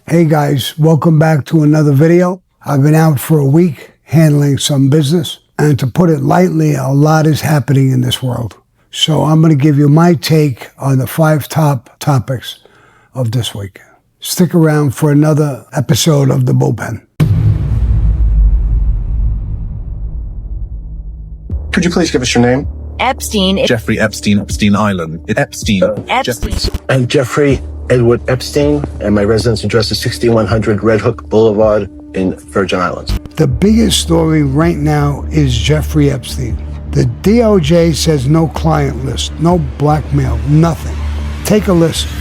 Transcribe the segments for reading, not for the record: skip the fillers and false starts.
Hey guys, welcome back to another video. I've been out for a week handling some business, and to put it lightly, a lot is happening in this world. So I'm going to give you my take on the 5 top topics of this week. Stick around for another episode of the Bullpen. Could you please give us your name? Epstein. Jeffrey Epstein, Epstein Island. Epstein. Epstein. I'm Jeffrey Edward Epstein, and my residence address is 6100 Red Hook Boulevard in Virgin Islands. The biggest story right now is Jeffrey Epstein. The DOJ says no client list, no blackmail, nothing. Take a listen.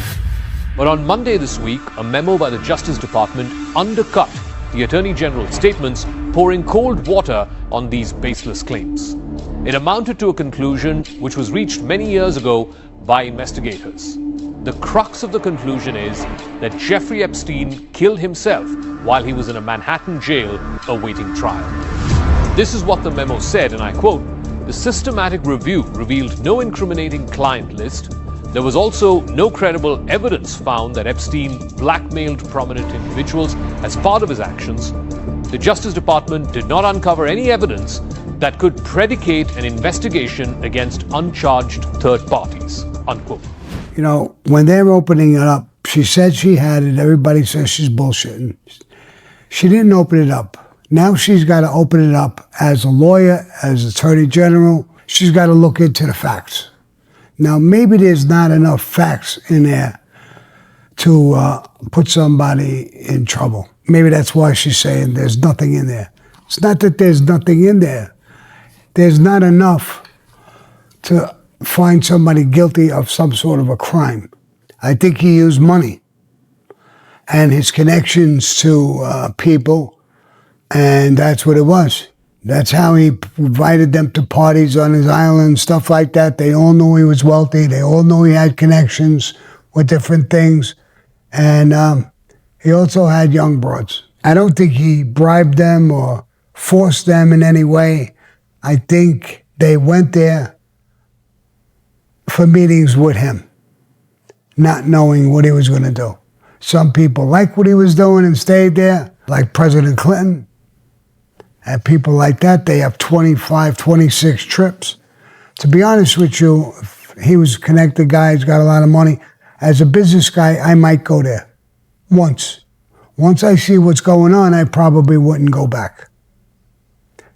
But on Monday this week, a memo by the Justice Department undercut the Attorney General's statements, pouring cold water on these baseless claims. It amounted to a conclusion which was reached many years ago by investigators. The crux of the conclusion is that Jeffrey Epstein killed himself while he was in a Manhattan jail awaiting trial. This is what the memo said, and I quote, "The systematic review revealed no incriminating client list. There was also no credible evidence found that Epstein blackmailed prominent individuals as part of his actions. The Justice Department did not uncover any evidence that could predicate an investigation against uncharged third parties," unquote. You know, when they're opening it up, she said she had it. Everybody says she's bullshitting. She didn't open it up. Now she's got to open it up as a lawyer, as Attorney General. She's got to look into the facts. Now, maybe there's not enough facts in there to put somebody in trouble. Maybe that's why she's saying there's nothing in there. It's not that there's nothing in there. There's not enough to find somebody guilty of some sort of a crime. I think he used money and his connections to people, and that's what it was. That's how he invited them to parties on his island, stuff like that. They all knew he was wealthy. They all knew he had connections with different things. And he also had young broads. I don't think he bribed them or forced them in any way. I think they went there for meetings with him, not knowing what he was going to do. Some people liked what he was doing and stayed there, like President Clinton. And people like that, they have 25, 26 trips. To be honest with you, if he was a connected guy, he's got a lot of money. As a business guy, I might go there once. Once I see what's going on, I probably wouldn't go back.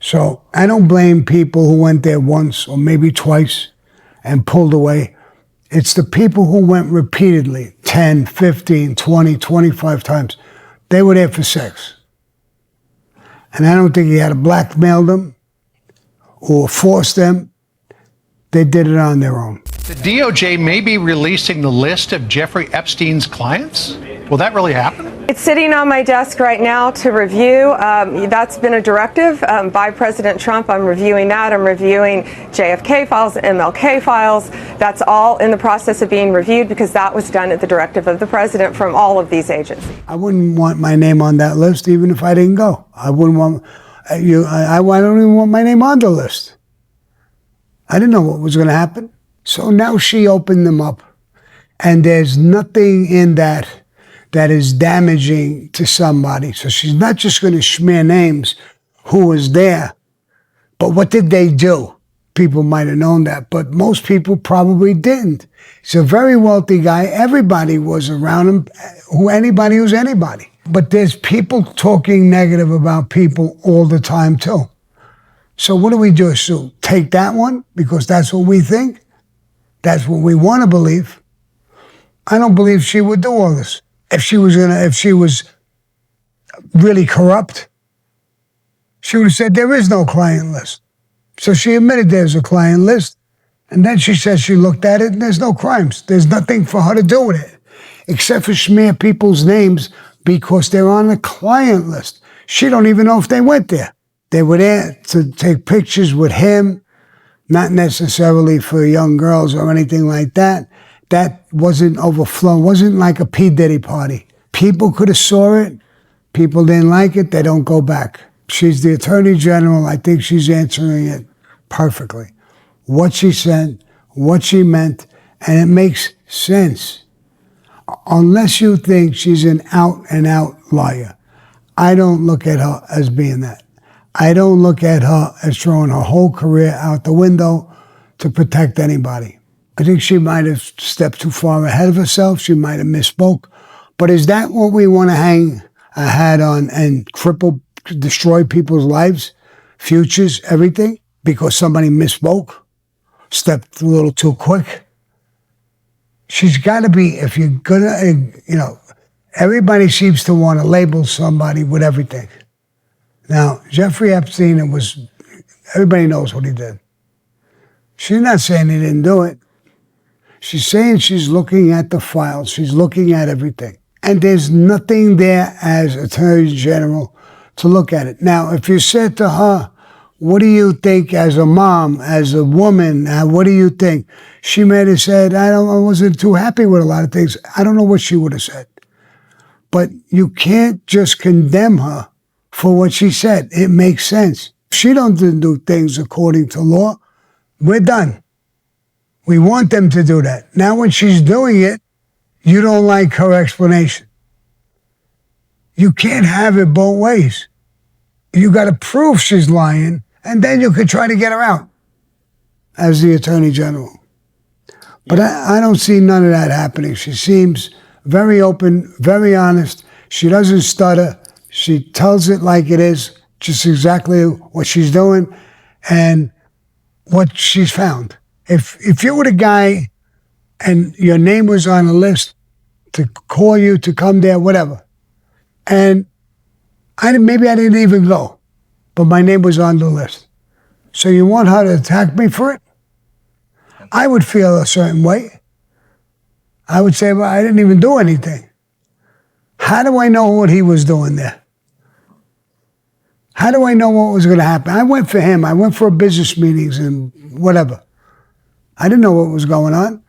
So I don't blame people who went there once or maybe twice and pulled away. It's the people who went repeatedly, 10, 15, 20, 25 times. They were there for sex. And I don't think he had to blackmail them or force them. They did it on their own. The DOJ may be releasing the list of Jeffrey Epstein's clients. Will that really happen? It's sitting on my desk right now to review. That's been a directive by President Trump. I'm reviewing that. I'm reviewing JFK files, MLK files. That's all in the process of being reviewed because that was done at the directive of the president from all of these agencies. I wouldn't want my name on that list even if I didn't go. I wouldn't want you. I don't even want my name on the list. I didn't know what was going to happen. So now she opened them up, and there's nothing in that is damaging to somebody. So she's not just going to smear names who was there, but what did they do? People might have known that, but most people probably didn't. He's a very wealthy guy. Everybody was around him, anybody who's anybody. But there's people talking negative about people all the time too. So what do we do? So take that one because that's what we think. That's what we want to believe. I don't believe she would do all this. If she was really corrupt, she would have said there is no client list. So she admitted there's a client list, and then she says she looked at it and there's no crimes. There's nothing for her to do with it, except for smear people's names because they're on the client list. She don't even know if they went there. They were there to take pictures with him, not necessarily for young girls or anything like that. That wasn't overflown, wasn't like a P. Diddy party. People could have saw it. People didn't like it. They don't go back. She's the Attorney General. I think she's answering it perfectly. What she said, what she meant, and it makes sense. unless you think she's an out-and-out liar, I don't look at her as being that. I don't look at her as throwing her whole career out the window to protect anybody. I think she might have stepped too far ahead of herself. She might have misspoke. But is that what we want to hang a hat on and cripple, destroy people's lives, futures, everything? Because somebody misspoke, stepped a little too quick? She's got to be, if you're going to, everybody seems to want to label somebody with everything. Now, Jeffrey Epstein, everybody knows what he did. She's not saying he didn't do it. She's saying she's looking at the files. She's looking at everything. And there's nothing there as Attorney General to look at it. Now, if you said to her, what do you think as a mom, as a woman, what do you think? She may have said, I wasn't too happy with a lot of things. I don't know what she would have said. But you can't just condemn her for what she said. It makes sense. If she doesn't do things according to law, we're done. We want them to do that. Now when she's doing it, you don't like her explanation. You can't have it both ways. You got to prove she's lying, and then you could try to get her out as the Attorney General. But I don't see none of that happening. She seems very open, very honest. She doesn't stutter. She tells it like it is, just exactly what she's doing and what she's found. If you were the guy and your name was on a list to call you to come there, whatever, and maybe I didn't even go, but my name was on the list. So you want her to attack me for it? I would feel a certain way. I would say, well, I didn't even do anything. How do I know what he was doing there? How do I know what was going to happen? I went for him. I went for business meetings and whatever. I didn't know what was going on.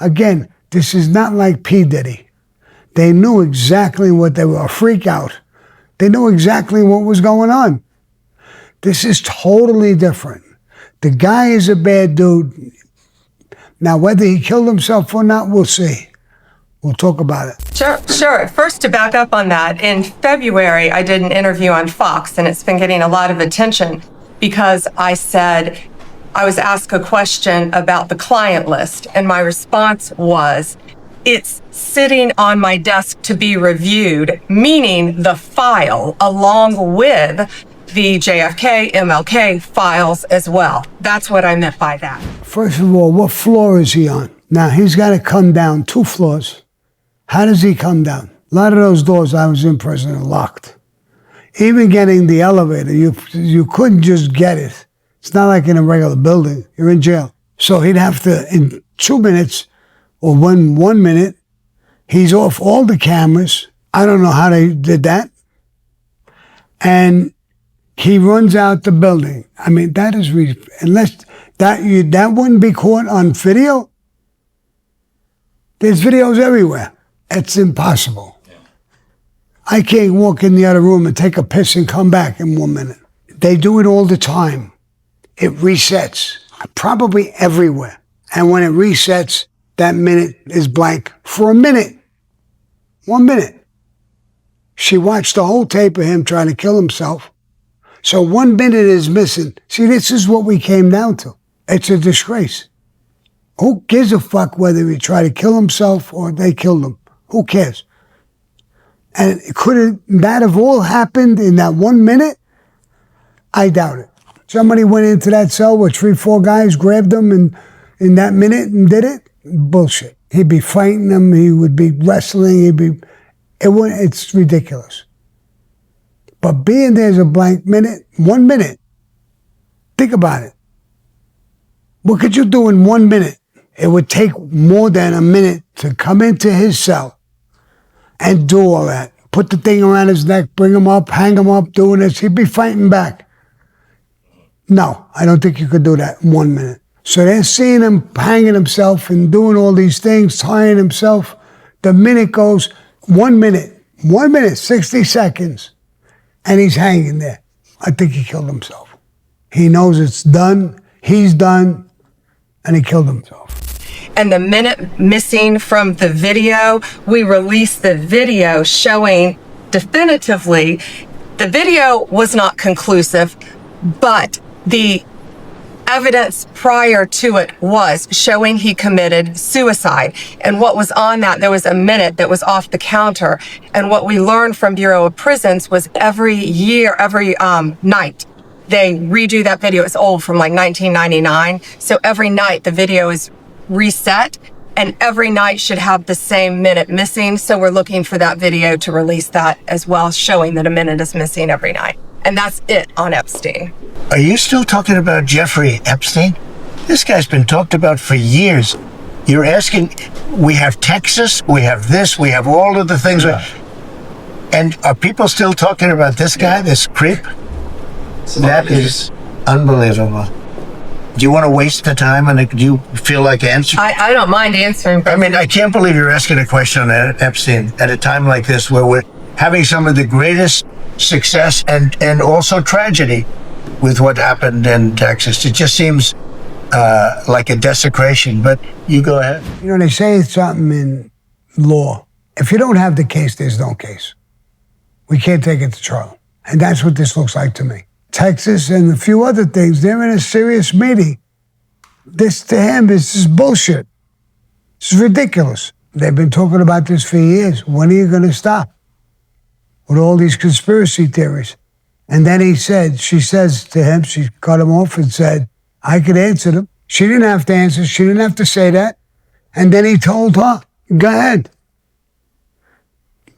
Again, this is not like P. Diddy. They knew exactly what they were, a freak out. They knew exactly what was going on. This is totally different. The guy is a bad dude. Now, whether he killed himself or not, we'll see. We'll talk about it. Sure. First, to back up on that, in February, I did an interview on Fox, and it's been getting a lot of attention because I was asked a question about the client list, and my response was, it's sitting on my desk to be reviewed, meaning the file along with the JFK, MLK files as well. That's what I meant by that. First of all, what floor is he on? Now, he's got to come down 2 floors. How does he come down? A lot of those doors I was in prison are locked. Even getting the elevator, you couldn't just get it. It's not like in a regular building. You're in jail. So he'd have to, in 2 minutes, or 1 minute, he's off all the cameras. I don't know how they did that. And he runs out the building. I mean, that is, unless that wouldn't be caught on video. There's videos everywhere. It's impossible. Yeah. I can't walk in the other room and take a piss and come back in 1 minute. They do it all the time. It resets, probably everywhere. And when it resets, that minute is blank for a minute. 1 minute. She watched the whole tape of him trying to kill himself. So 1 minute is missing. See, this is what we came down to. It's a disgrace. Who gives a fuck whether he tried to kill himself or they killed him? Who cares? And could that have all happened in that 1 minute? I doubt it. Somebody went into that cell with 3-4 guys, grabbed them in that minute and did it? Bullshit. He'd be fighting them. He would be wrestling. It's ridiculous. But being there's a blank minute, 1 minute, think about it. What could you do in 1 minute? It would take more than a minute to come into his cell and do all that. Put the thing around his neck, bring him up, hang him up, doing this. He'd be fighting back. No, I don't think you could do that in 1 minute. So they're seeing him hanging himself and doing all these things, tying himself. The minute goes 1 minute, 1 minute, 60 seconds, and he's hanging there. I think he killed himself. He knows it's done, he's done, and he killed himself. And the minute missing from the video, we released the video showing definitively the video was not conclusive, but the evidence prior to it was showing he committed suicide. And what was on that, there was a minute that was off the counter. And what we learned from Bureau of Prisons was every night, they redo that video. It's old, from like 1999. So every night the video is reset, and every night should have the same minute missing. So we're looking for that video to release that as well, showing that a minute is missing every night. And that's it on Epstein. Are you still talking about Jeffrey Epstein? This guy's been talked about for years. You're asking, we have Texas, we have this, we have all of the things. Yeah. And are people still talking about this guy, this creep? That is unbelievable. Do you want to waste the time, and do you feel like answering? I don't mind answering. I mean, I can't believe you're asking a question on Epstein at a time like this, where we're having some of the greatest success and also tragedy with what happened in Texas. It just seems like a desecration, but you go ahead. You know, they say it's something in law. If you don't have the case, there's no case. We can't take it to trial. And that's what this looks like to me. Texas and a few other things, they're in a serious meeting. This, to him, is just bullshit. It's ridiculous. They've been talking about this for years. When are you going to stop with all these conspiracy theories? And then she says to him, she cut him off and said, I could answer them. She didn't have to answer. She didn't have to say that. And then he told her, go ahead.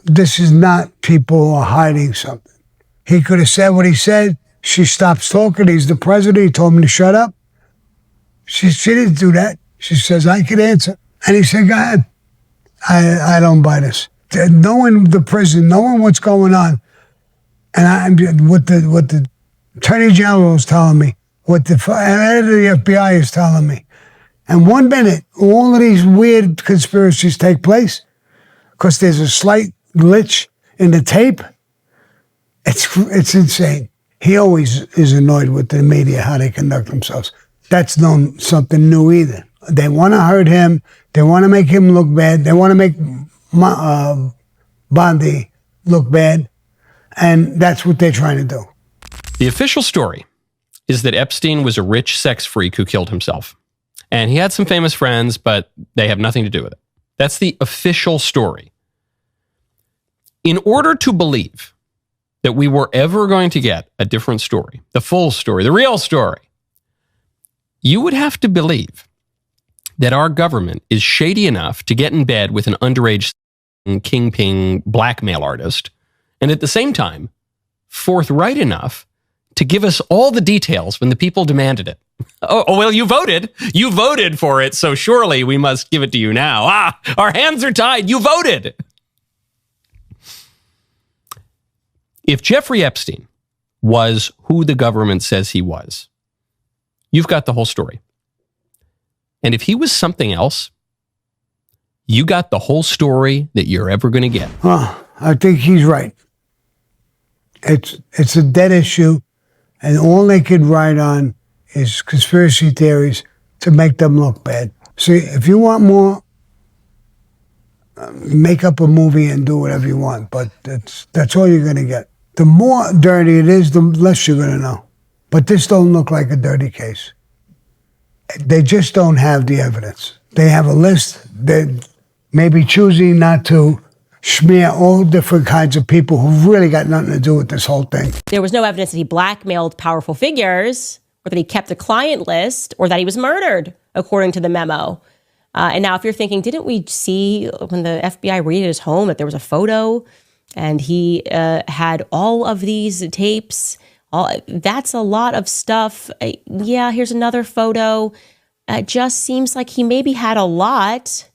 This is not people who are hiding something. He could have said what he said. She stops talking. He's the president. He told me to shut up. She didn't do that. She says, I could answer. And he said, go ahead. I don't buy this. Knowing the prison, knowing what's going on, and what the Attorney General is telling me, what the head of the FBI is telling me. And 1 minute, all of these weird conspiracies take place because there's a slight glitch in the tape. It's insane. He always is annoyed with the media, how they conduct themselves. That's not something new either. They want to hurt him. They want to make him look bad. They want to make Bondi look bad. And that's what they're trying to do. The official story is that Epstein was a rich sex freak who killed himself. And he had some famous friends, but they have nothing to do with it. That's the official story. In order to believe that we were ever going to get a different story, the full story, the real story, you would have to believe that our government is shady enough to get in bed with an underage kingpin blackmail artist, and at the same time, forthright enough to give us all the details when the people demanded it. Oh, well, you voted. You voted for it, so surely we must give it to you now. Our hands are tied. You voted. If Jeffrey Epstein was who the government says he was, you've got the whole story. And if he was something else, you got the whole story that you're ever going to get. I think he's right. It's a dead issue, and all they could write on is conspiracy theories to make them look bad. See, if you want more, make up a movie and do whatever you want, but that's all you're going to get. The more dirty it is, the less you're going to know. But this don't look like a dirty case. They just don't have the evidence. They have a list. They may be choosing not to smear all different kinds of people who really got nothing to do with this whole thing. There was no evidence that he blackmailed powerful figures, or that he kept a client list, or that he was murdered, according to the memo. And now if you're thinking, didn't we see when the FBI raided his home that there was a photo and he had all of these tapes? That's a lot of stuff. Yeah, here's another photo. It just seems like he maybe had a lot.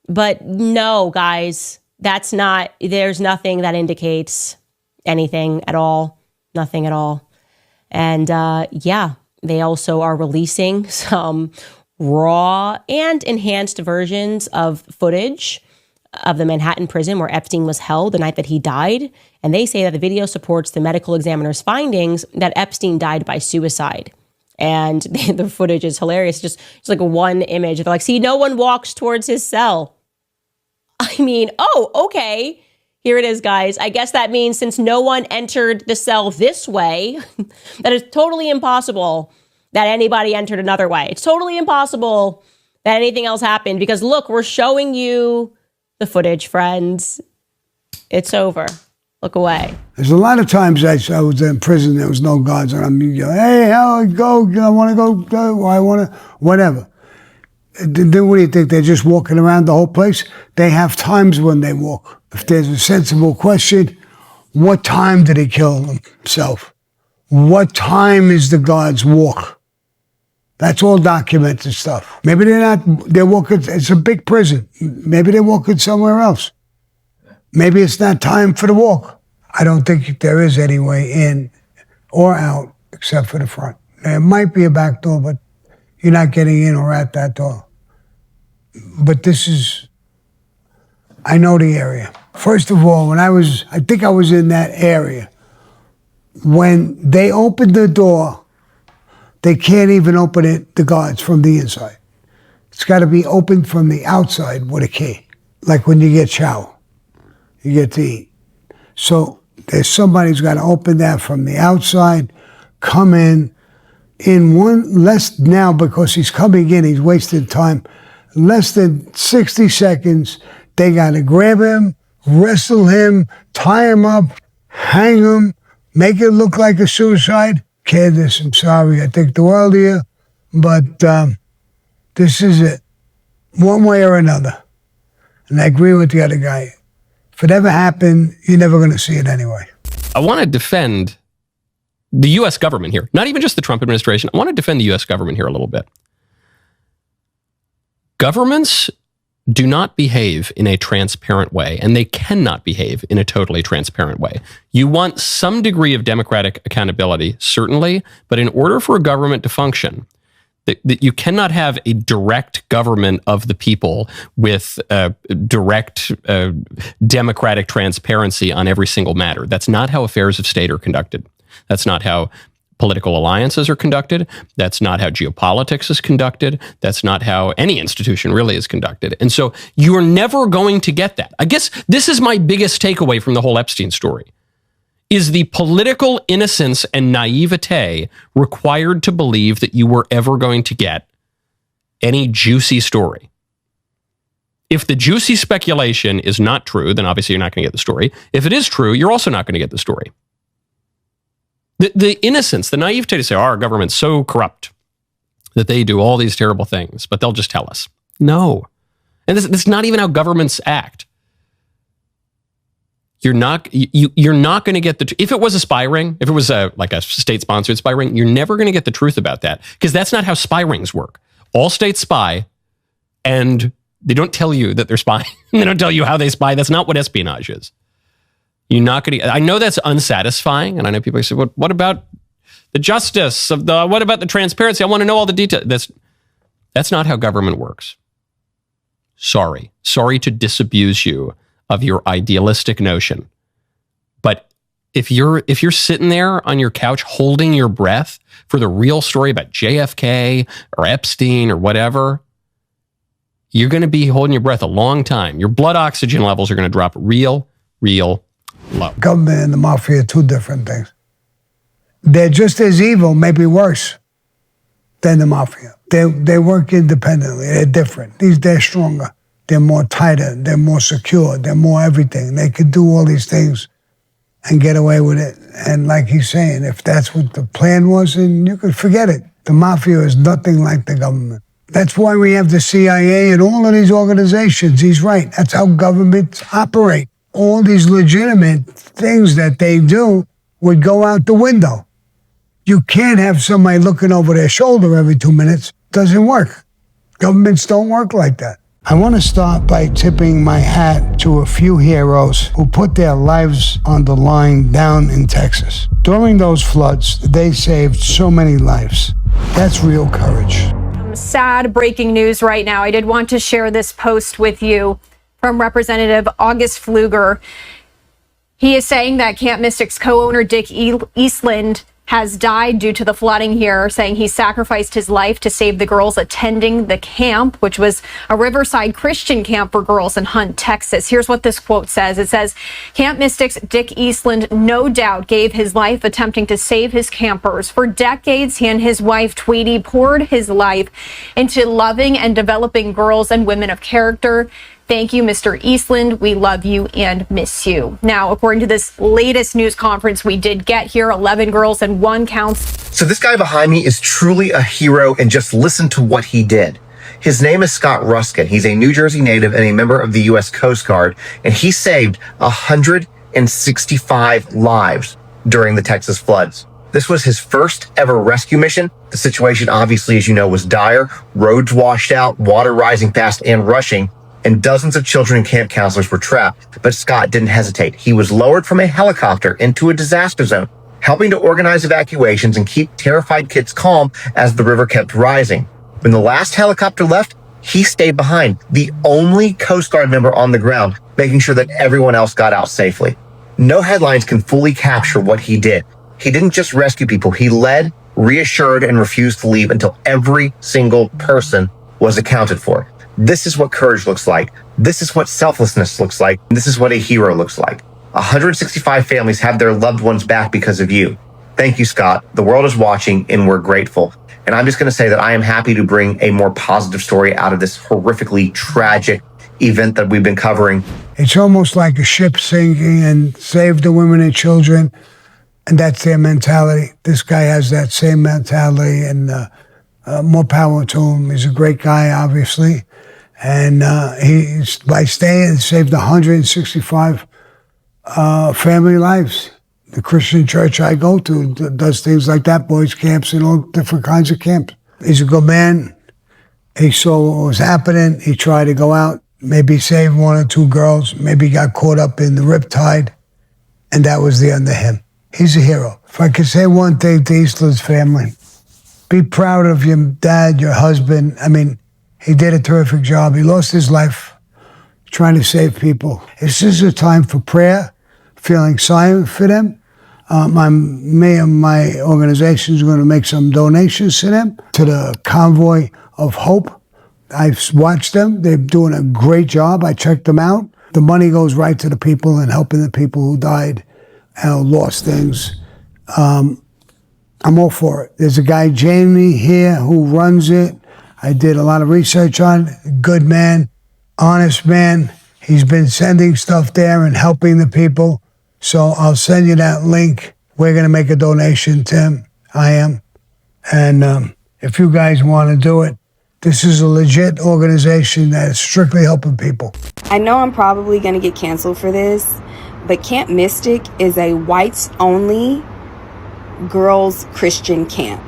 But no, guys, there's nothing that indicates anything at all. Nothing at all. And yeah, they also are releasing some raw and enhanced versions of footage of the Manhattan prison where Epstein was held the night that he died. And they say that the video supports the medical examiner's findings that Epstein died by suicide. And the footage is hilarious. Just like one image. They're like, see, no one walks towards his cell. I mean, oh, okay. Here it is, guys. I guess that means since no one entered the cell this way, that it's totally impossible that anybody entered another way. It's totally impossible that anything else happened because look, we're showing you the footage, friends. It's over. Look away. There's a lot of times I was in prison, there was no guards, and I'm go, hey, how go? I want to go. I want to, whatever. Then what do you think? They're just walking around the whole place? They have times when they walk. If there's a sensible question, what time did he kill himself? What time is the guards walk? That's all documented stuff. Maybe they're walking, it's a big prison. Maybe they're walking somewhere else. Maybe it's not time for the walk. I don't think there is any way in or out except for the front. There might be a back door, but you're not getting in or out that door. But I know the area. First of all, I think I was in that area. When they opened the door, they can't even open it, the guards, from the inside. It's got to be opened from the outside with a key. Like when you get chow, you get to eat. So there's somebody who's got to open that from the outside, come in less now because he's coming in, he's wasting time. Less than 60 seconds, they got to grab him, wrestle him, tie him up, hang him, make it look like a suicide. Candace, I'm sorry, I think the world of you, but this is it, one way or another. And I agree with the other guy. If it ever happened, you're never going to see it anyway. I want to defend the U.S. government here, not even just the Trump administration. I want to defend the U.S. government here a little bit. Governments do not behave in a transparent way, and they cannot behave in a totally transparent way. You want some degree of democratic accountability, certainly, but in order for a government to function, that you cannot have a direct government of the people with direct democratic transparency on every single matter. That's not how affairs of state are conducted. That's not how political alliances are conducted. That's not how geopolitics is conducted. That's not how any institution really is conducted. And so you're never going to get that. I guess this is my biggest takeaway from the whole Epstein story, is the political innocence and naivete required to believe that you were ever going to get any juicy story. If the juicy speculation is not true, then obviously you're not going to get the story. If it is true, you're also not going to get the story. The innocence, the naivete to say, oh, our government's so corrupt that they do all these terrible things, but they'll just tell us. No. And this is not even how governments act. You're not going to get if it was a spy ring, if it was like a state-sponsored spy ring, you're never going to get the truth about that because that's not how spy rings work. All states spy, and they don't tell you that they're spying. They don't tell you how they spy. That's not what espionage is. You're not going to. I know that's unsatisfying, and I know people say, "Well, what about the justice of the? What about the transparency? I want to know all the details." That's not how government works. Sorry to disabuse you of your idealistic notion, but if you're sitting there on your couch holding your breath for the real story about JFK or Epstein or whatever, you're going to be holding your breath a long time. Your blood oxygen levels are going to drop real low. Government and the mafia are two different things. They're just as evil, maybe worse, than the mafia. They work independently. They're different. They're stronger. They're more tighter. They're more secure. They're more everything. They could do all these things and get away with it. And like he's saying, if that's what the plan was, then you could forget it. The mafia is nothing like the government. That's why we have the CIA and all of these organizations. He's right. That's how governments operate. All these legitimate things that they do would go out the window. You can't have somebody looking over their shoulder every 2 minutes. Doesn't work. Governments don't work like that. I want to start by tipping my hat to a few heroes who put their lives on the line down in Texas. During those floods, they saved so many lives. That's real courage. Sad breaking news right now. I did want to share this post with you from Representative August Pfluger. He is saying that Camp Mystic's co-owner Dick Eastland has died due to the flooding here, saying he sacrificed his life to save the girls attending the camp, which was a Riverside Christian camp for girls in Hunt, Texas. Here's what this quote says. It says, Camp Mystics Dick Eastland no doubt gave his life attempting to save his campers. For decades, he and his wife, Tweety, poured his life into loving and developing girls and women of character. Thank you, Mr. Eastland. We love you and miss you. Now, according to this latest news conference we did get here, 11 girls and 1 counts. So this guy behind me is truly a hero, and just listen to what he did. His name is Scott Ruskin. He's a New Jersey native and a member of the U.S. Coast Guard, and he saved 165 lives during the Texas floods. This was his first ever rescue mission. The situation, obviously, as you know, was dire. Roads washed out, water rising fast and rushing, and dozens of children and camp counselors were trapped. But Scott didn't hesitate. He was lowered from a helicopter into a disaster zone, helping to organize evacuations and keep terrified kids calm as the river kept rising. When the last helicopter left, he stayed behind, the only Coast Guard member on the ground, making sure that everyone else got out safely. No headlines can fully capture what he did. He didn't just rescue people. He led, reassured, and refused to leave until every single person was accounted for. This is what courage looks like. This is what selflessness looks like. This is what a hero looks like. 165 families have their loved ones back because of you. Thank you, Scott. The world is watching, and we're grateful. And I'm just going to say that I am happy to bring a more positive story out of this horrifically tragic event that we've been covering. It's almost like a ship sinking and save the women and children, and that's their mentality. This guy has that same mentality, and more power to him. He's a great guy, obviously. And he's, by staying, saved 165 family lives. The Christian church I go to does things like that, boys' camps and all different kinds of camps. He's a good man. He saw what was happening. He tried to go out, maybe save 1 or 2 girls, maybe got caught up in the riptide, and that was the end of him. He's a hero. If I could say one thing to Eastland's family, be proud of your dad, your husband. I mean, he did a terrific job. He lost his life trying to save people. This is a time for prayer, feeling sorry for them. Me and my organization is going to make some donations to them, to the Convoy of Hope. I've watched them. They're doing a great job. I checked them out. The money goes right to the people and helping the people who died and lost things. I'm all for it. There's a guy, Jamie, here who runs it. I did a lot of research on it. Good man, honest man. He's been sending stuff there and helping the people. So I'll send you that link. We're going to make a donation to him. I am. And if you guys want to do it, this is a legit organization that is strictly helping people. I know I'm probably going to get canceled for this, but Camp Mystic is a whites-only girls' Christian camp.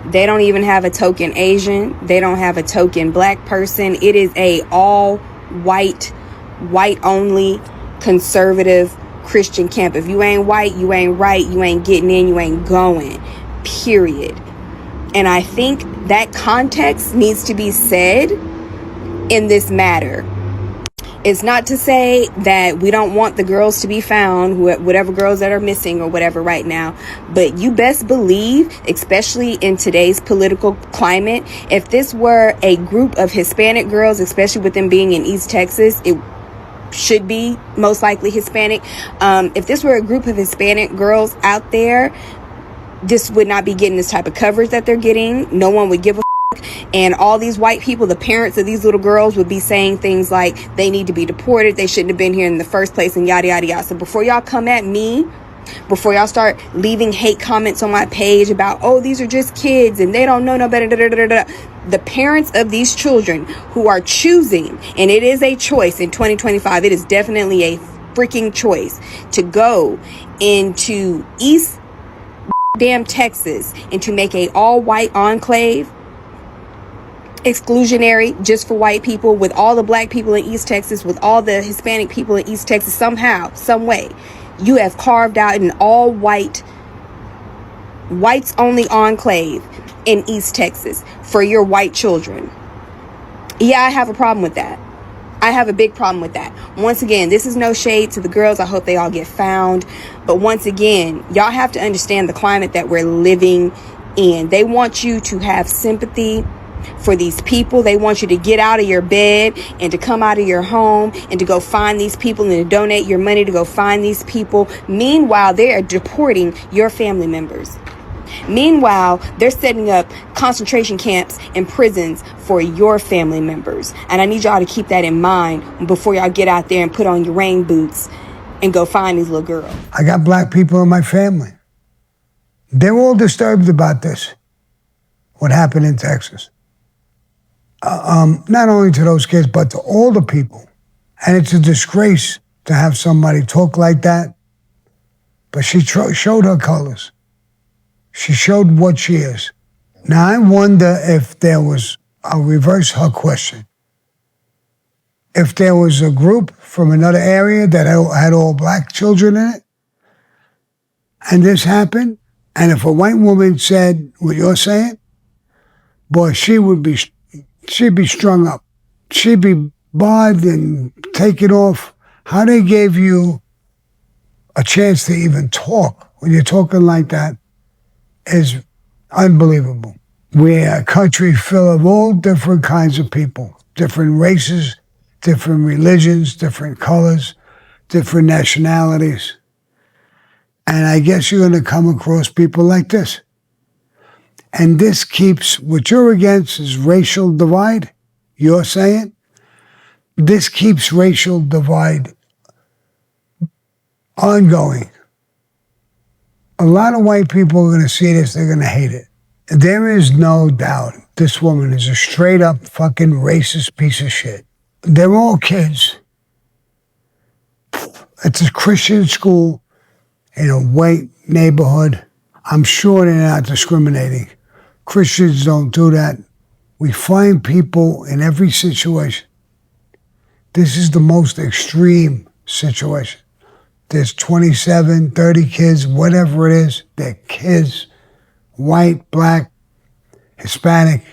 They don't even have a token Asian. They don't have a token black person. It is a all-white, white-only, conservative Christian camp. If you ain't white, you ain't right, you ain't getting in, you ain't going, period. And I think that context needs to be said in this matter. It's not to say that we don't want the girls to be found, whatever girls that are missing or whatever right now, but you best believe, especially in today's political climate, if this were a group of Hispanic girls, especially with them being in East Texas, it should be most likely Hispanic. If this were a group of Hispanic girls out there, this would not be getting this type of coverage that they're getting. No one would give a and all these white people, the parents of these little girls, would be saying things like they need to be deported, they shouldn't have been here in the first place, and yada yada yada. So before y'all come at me, before y'all start leaving hate comments on my page about, oh, these are just kids and they don't know no better, the parents of these children who are choosing, and it is a choice in 2025, it is definitely a freaking choice to go into East damn Texas and to make a all-white enclave, exclusionary just for white people, with all the black people in East Texas, with all the Hispanic people in East Texas. Somehow, some way, you have carved out an all-white, whites-only enclave in East Texas for your white children. Yeah, I have a problem with that. I have a big problem with that. Once again, this is no shade to the girls. I hope they all get found. But once again, y'all have to understand the climate that we're living in. They want you to have sympathy for these people. They want you to get out of your bed and to come out of your home and to go find these people and to donate your money to go find these people. Meanwhile, they are deporting your family members. Meanwhile, they're setting up concentration camps and prisons for your family members. And I need y'all to keep that in mind before y'all get out there and put on your rain boots and go find these little girls. I got black people in my family. They're all disturbed about this, what happened in Texas. Not only to those kids, but to all the people. And it's a disgrace to have somebody talk like that. But she showed her colors. She showed what she is. Now, I wonder if there was, I'll reverse her question. If there was a group from another area that had all black children in it, and this happened, and if a white woman said what you're saying, boy, she'd be strung up. She'd be barred and taken off. How they gave you a chance to even talk when you're talking like that is unbelievable. We're a country full of all different kinds of people, different races, different religions, different colors, different nationalities. And I guess you're going to come across people like this. And this keeps, what you're against is racial divide, you're saying? This keeps racial divide ongoing. A lot of white people are going to see this, they're going to hate it. There is no doubt this woman is a straight up fucking racist piece of shit. They're all kids. It's a Christian school in a white neighborhood. I'm sure they're not discriminating. Christians don't do that. We find people in every situation. This is the most extreme situation. There's 27, 30 kids, whatever it is. They're kids, white, black, Hispanic.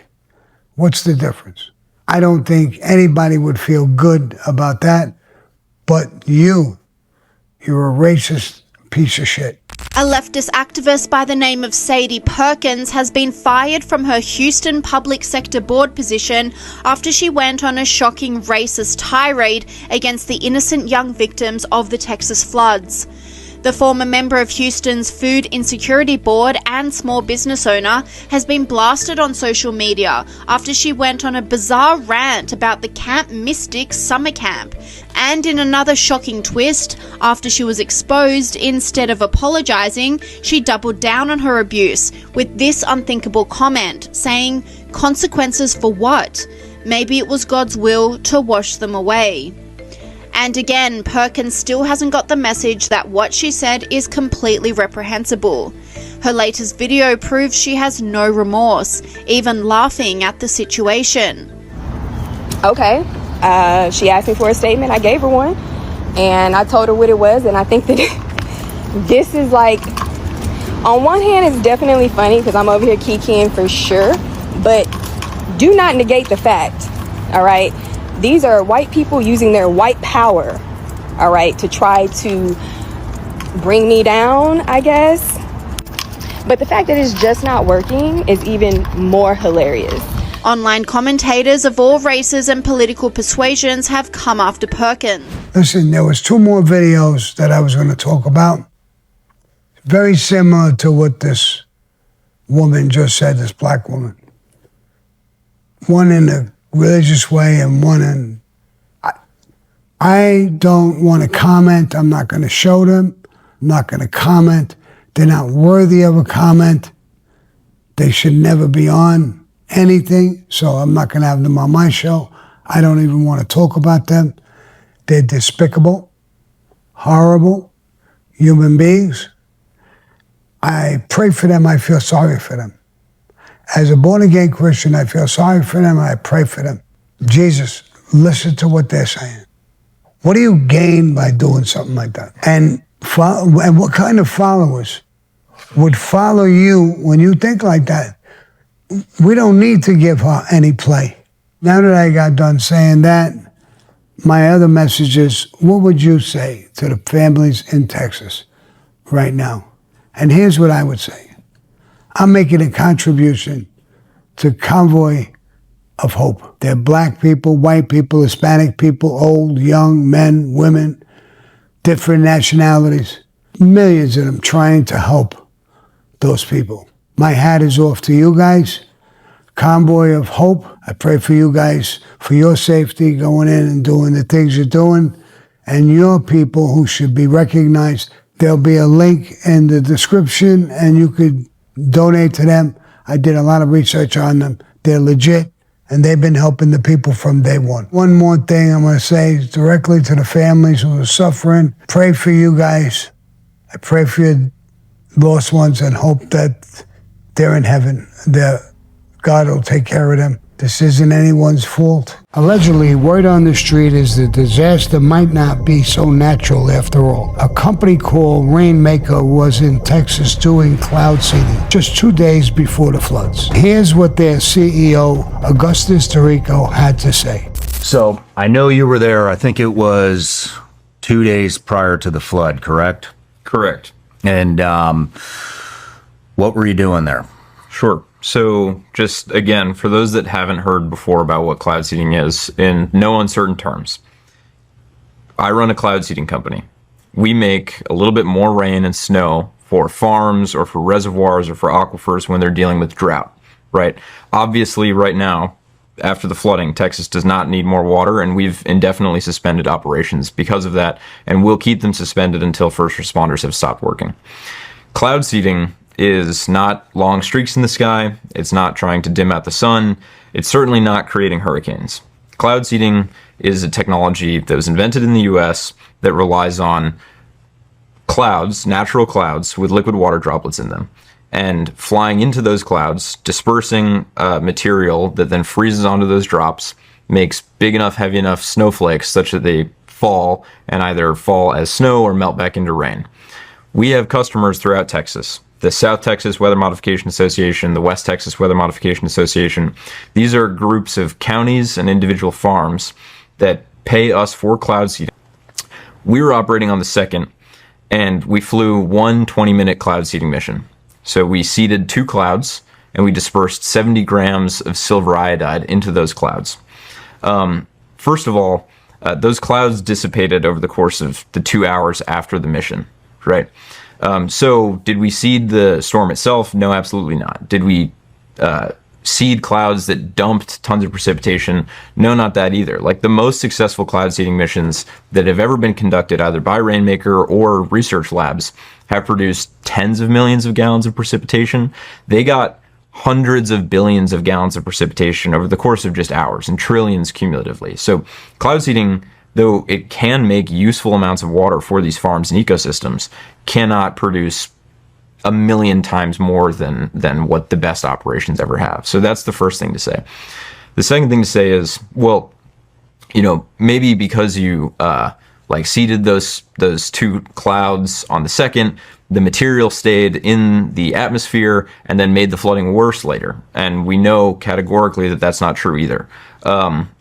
What's the difference? I don't think anybody would feel good about that, but you're a racist piece of shit. A leftist activist by the name of Sadie Perkins has been fired from her Houston public sector board position after she went on a shocking racist tirade against the innocent young victims of the Texas floods. The former member of Houston's Food Insecurity Board and small business owner has been blasted on social media after she went on a bizarre rant about the Camp Mystic summer camp. And in another shocking twist, after she was exposed, instead of apologizing, she doubled down on her abuse with this unthinkable comment, saying, "Consequences for what? Maybe it was God's will to wash them away." And again, Perkins still hasn't got the message that what she said is completely reprehensible. Her latest video proves she has no remorse, even laughing at the situation. Okay, she asked me for a statement. I gave her one, and I told her what it was. And I think that this is like, on one hand, it's definitely funny because I'm over here kikiing for sure, but do not negate the fact, all right? These are white people using their white power, all right, to try to bring me down, I guess. But the fact that it's just not working is even more hilarious. Online commentators of all races and political persuasions have come after Perkins. Listen, there was 2 more videos that I was going to talk about. Very similar to what this woman just said, this black woman. One in a religious way and one in... I don't want to comment. I'm not going to show them. I'm not going to comment. They're not worthy of a comment. They should never be on anything, so I'm not going to have them on my show. I don't even want to talk about them. They're despicable, horrible human beings. I pray for them. I feel sorry for them. As a born-again Christian, I feel sorry for them. I pray for them. Jesus, listen to what they're saying. What do you gain by doing something like that? And what kind of followers would follow you when you think like that? We don't need to give her any play. Now that I got done saying that, my other message is, what would you say to the families in Texas right now? And here's what I would say. I'm making a contribution to Convoy of Hope. They're black people, white people, Hispanic people, old, young, men, women, different nationalities. Millions of them trying to help those people. My hat is off to you guys. Convoy of Hope. I pray for you guys, for your safety, going in and doing the things you're doing, and your people who should be recognized. There'll be a link in the description, and you could donate to them. I did a lot of research on them. They're legit, and they've been helping the people from day one. One more thing I'm going to say directly to the families who are suffering. Pray for you guys. I pray for your lost ones and hope that they're in heaven. God will take care of them. This isn't anyone's fault. Allegedly, word on the street is the disaster might not be so natural after all. A company called Rainmaker was in Texas doing cloud seeding just 2 days before the floods. Here's what their CEO, Augustus Tirico, had to say. So, I know you were there. I think it was 2 days prior to the flood, correct? Correct. And what were you doing there? Sure. So just again, for those that haven't heard before about what cloud seeding is, in no uncertain terms, I run a cloud seeding company. We make a little bit more rain and snow for farms or for reservoirs or for aquifers when they're dealing with drought, right? Obviously, right now, after the flooding, Texas does not need more water, and we've indefinitely suspended operations because of that, and we'll keep them suspended until first responders have stopped working. Cloud seeding is not long streaks in the sky. It's not trying to dim out the sun. It's certainly not creating hurricanes. Cloud seeding is a technology that was invented in the US that relies on clouds, natural clouds with liquid water droplets in them, and flying into those clouds, dispersing material that then freezes onto those drops, makes big enough, heavy enough snowflakes such that they fall and either fall as snow or melt back into rain. We have customers throughout Texas. The South Texas Weather Modification Association, the West Texas Weather Modification Association. These are groups of counties and individual farms that pay us for cloud seeding. We were operating on the 2nd, and we flew one 20-minute cloud seeding mission. So we seeded 2 clouds, and we dispersed 70 grams of silver iodide into those clouds. First of all, those clouds dissipated over the course of the 2 hours after the mission, right? So did we seed the storm itself? No, absolutely not. Did we seed clouds that dumped tons of precipitation? No, not that either. Like the most successful cloud seeding missions that have ever been conducted either by Rainmaker or research labs have produced tens of millions of gallons of precipitation. They got hundreds of billions of gallons of precipitation over the course of just hours and trillions cumulatively. So cloud seeding, though it can make useful amounts of water for these farms and ecosystems, cannot produce a million times more than what the best operations ever have. So that's the first thing to say. The second thing to say is, well, maybe because you seeded those 2 clouds on the 2nd, the material stayed in the atmosphere and then made the flooding worse later. And we know categorically that that's not true either.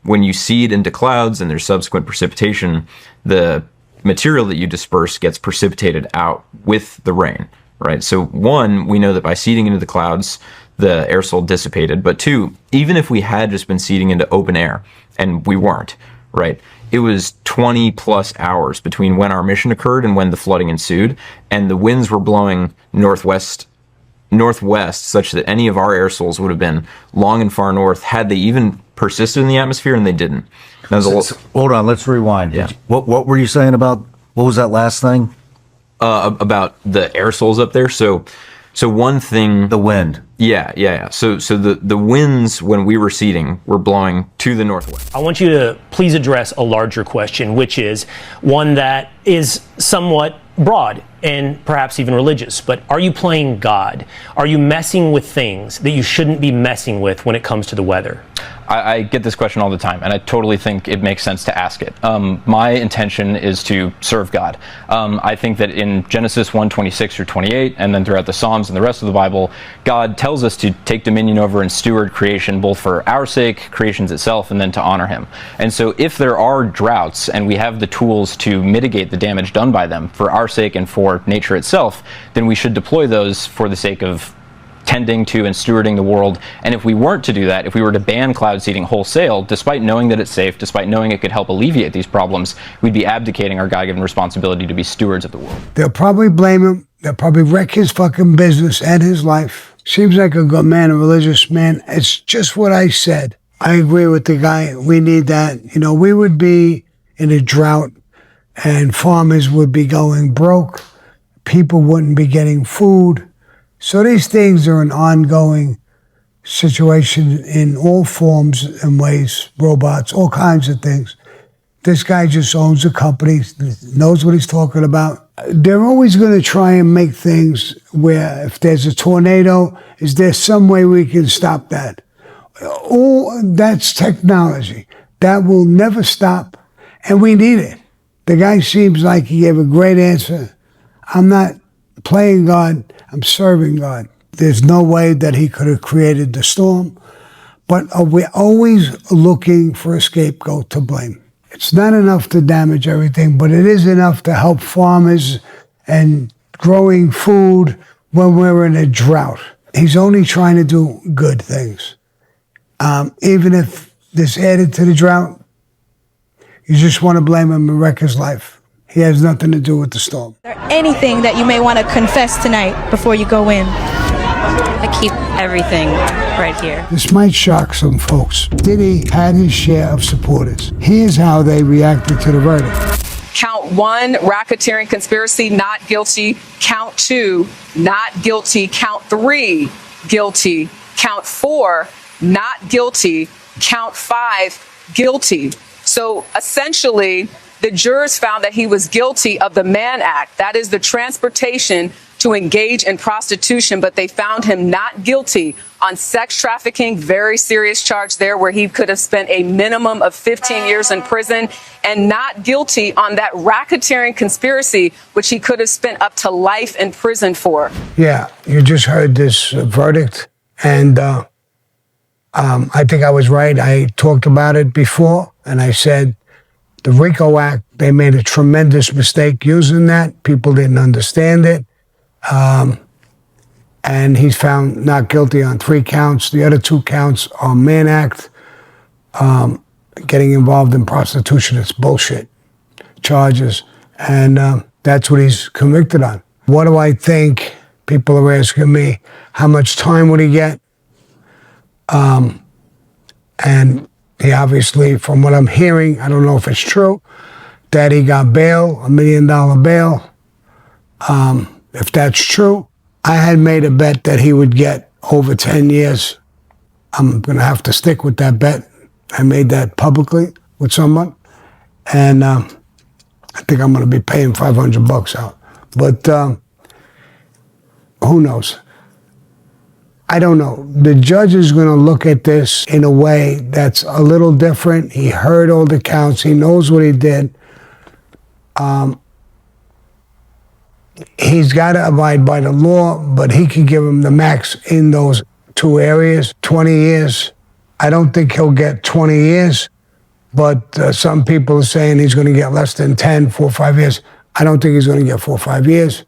When you seed into clouds and there's subsequent precipitation, the material that you disperse gets precipitated out with the rain, right? So 1, we know that by seeding into the clouds, the aerosol dissipated. But 2, even if we had just been seeding into open air, and we weren't, right? It was 20 plus hours between when our mission occurred and when the flooding ensued, and the winds were blowing northwest such that any of our aerosols would have been long and far north had they even persisted in the atmosphere, and they didn't. Hold on, let's rewind. Yeah. What were you saying about, what was that last thing? About the aerosols up there. So one thing... The wind. Yeah. So the winds when we were seeding were blowing to the northwest. I want you to please address a larger question, which is one that is somewhat broad and perhaps even religious. But are you playing God? Are you messing with things that you shouldn't be messing with when it comes to the weather? I get this question all the time, and I totally think it makes sense to ask it. My intention is to serve God. I think that in Genesis 1:26 through 28, and then throughout the Psalms and the rest of the Bible, God tells us to take dominion over and steward creation, both for our sake, creation's itself, and then to honor Him. And so if there are droughts, and we have the tools to mitigate the damage done by them for our sake and for nature itself, then we should deploy those for the sake of tending to and stewarding the world. And if we weren't to do that, if we were to ban cloud seeding wholesale, despite knowing that it's safe, despite knowing it could help alleviate these problems, we'd be abdicating our God-given responsibility to be stewards of the world. They'll probably blame him. They'll probably wreck his fucking business and his life. Seems like a good man, a religious man. It's just what I said. I agree with the guy. We need that. You know, we would be in a drought and farmers would be going broke. People wouldn't be getting food. So these things are an ongoing situation in all forms and ways, robots, all kinds of things. This guy just owns a company, knows what he's talking about. They're always going to try and make things where if there's a tornado, is there some way we can stop that? All that's technology. That will never stop, and we need it. The guy seems like he gave a great answer. I'm not playing God, I'm serving God. There's no way that he could have created the storm, but we're always looking for a scapegoat to blame. It's not enough to damage everything, but it is enough to help farmers and growing food when we're in a drought. He's only trying to do good things. Even if this added to the drought, you just want to blame him and wreck his life. He has nothing to do with the storm. Is there anything that you may want to confess tonight before you go in? I keep everything right here. This might shock some folks. Diddy had his share of supporters. Here's how they reacted to the verdict. Count 1, racketeering conspiracy, not guilty. Count 2, not guilty. Count 3, guilty. Count 4, not guilty. Count 5, guilty. So essentially, the jurors found that he was guilty of the Mann Act. That is the transportation to engage in prostitution, but they found him not guilty on sex trafficking, very serious charge there where he could have spent a minimum of 15 years in prison, and not guilty on that racketeering conspiracy, which he could have spent up to life in prison for. Yeah, you just heard this verdict, and I think I was right. I talked about it before, and I said, the RICO Act, they made a tremendous mistake using that. People didn't understand it. And he's found not guilty on 3 counts. The other 2 counts are Mann Act, getting involved in prostitution. It's bullshit charges. And that's what he's convicted on. What do I think? People are asking me, how much time would he get? And he obviously, from what I'm hearing, I don't know if it's true, that he got bail, $1 million bail. If that's true, I had made a bet that he would get over 10 years. I'm going to have to stick with that bet. I made that publicly with someone. And I think I'm going to be paying $500 out. But who knows? I don't know. The judge is going to look at this in a way that's a little different. He heard all the counts. He knows what he did. He's got to abide by the law, but he can give him the max in those 2 areas, 20 years. I don't think he'll get 20 years, but some people are saying he's going to get less than 10, 4 or 5 years. I don't think he's going to get 4 or 5 years.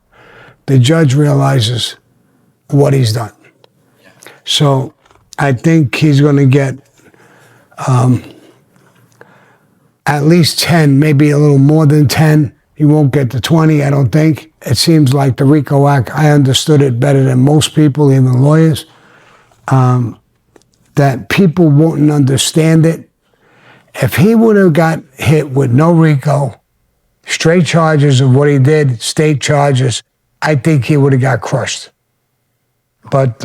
The judge realizes what he's done. So I think he's going to get at least 10, maybe a little more than 10. He won't get to 20, I don't think. It seems like the RICO Act, I understood it better than most people, even lawyers, that people wouldn't understand it. If he would have got hit with no RICO, straight charges of what he did, state charges, I think he would have got crushed. But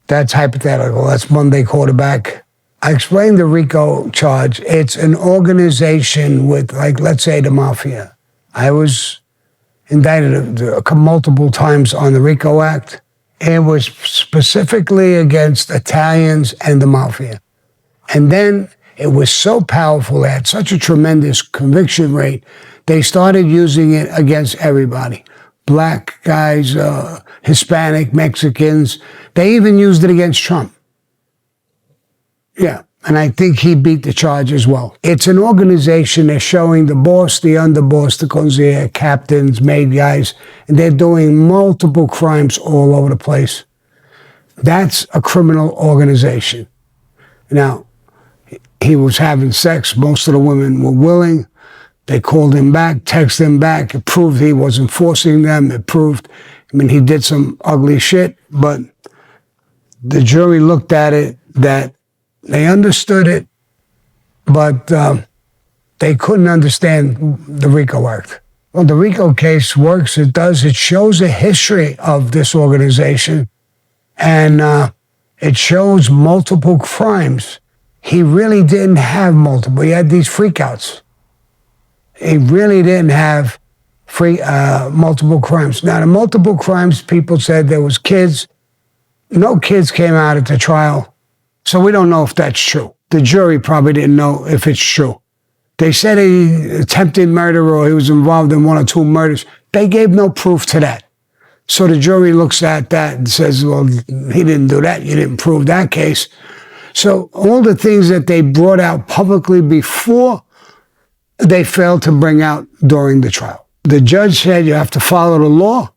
that's hypothetical. That's Monday quarterback. I explained the RICO charge. It's an organization with, like, let's say the mafia. I was indicted multiple times on the RICO Act. It was specifically against Italians and the mafia. And then it was so powerful, it had such a tremendous conviction rate, they started using it against everybody. Black guys, Hispanic, Mexicans. They even used it against Trump. Yeah, and I think he beat the charge as well. It's an organization that's showing the boss, the underboss, the concierge, captains, maid guys, and they're doing multiple crimes all over the place. That's a criminal organization. Now, he was having sex. Most of the women were willing. They called him back, texted him back. It proved he wasn't forcing them. It proved, he did some ugly shit, but the jury looked at it that they understood it, but they couldn't understand the RICO Act. Well, the RICO case works. It does. It shows a history of this organization, and it shows multiple crimes. He really didn't have multiple. He had these freakouts. He really didn't have multiple crimes. Now, the multiple crimes, people said there was kids. No kids came out at the trial, so we don't know if that's true. The jury probably didn't know if it's true. They said he attempted murder or he was involved in 1 or 2 murders. They gave no proof to that. So the jury looks at that and says, well, he didn't do that. You didn't prove that case. So all the things that they brought out publicly before, they failed to bring out during the trial. The judge said you have to follow the law.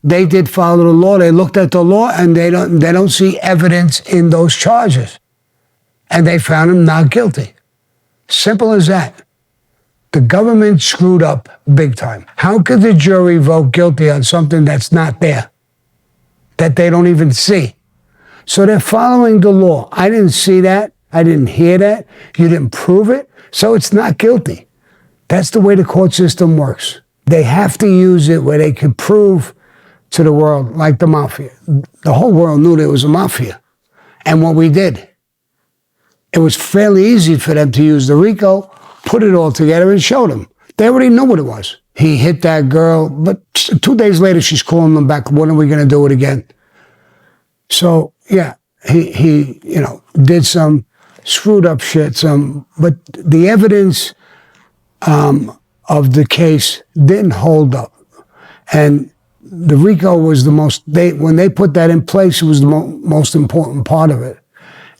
They did follow the law. They looked at the law and they don't see evidence in those charges. And they found him not guilty. Simple as that. The government screwed up big time. How could the jury vote guilty on something that's not there, that they don't even see? So they're following the law. I didn't see that. I didn't hear that. You didn't prove it. So it's not guilty. That's the way the court system works. They have to use it where they can prove to the world, like the mafia. The whole world knew there was a mafia. And what we did, it was fairly easy for them to use the RICO, put it all together and show them. They already knew what it was. He hit that girl, but 2 days later, she's calling them back. When are we going to do it again? So, yeah, he did some screwed up shit, but the evidence of the case didn't hold up. And the RICO was the most, when they put that in place, it was the most important part of it.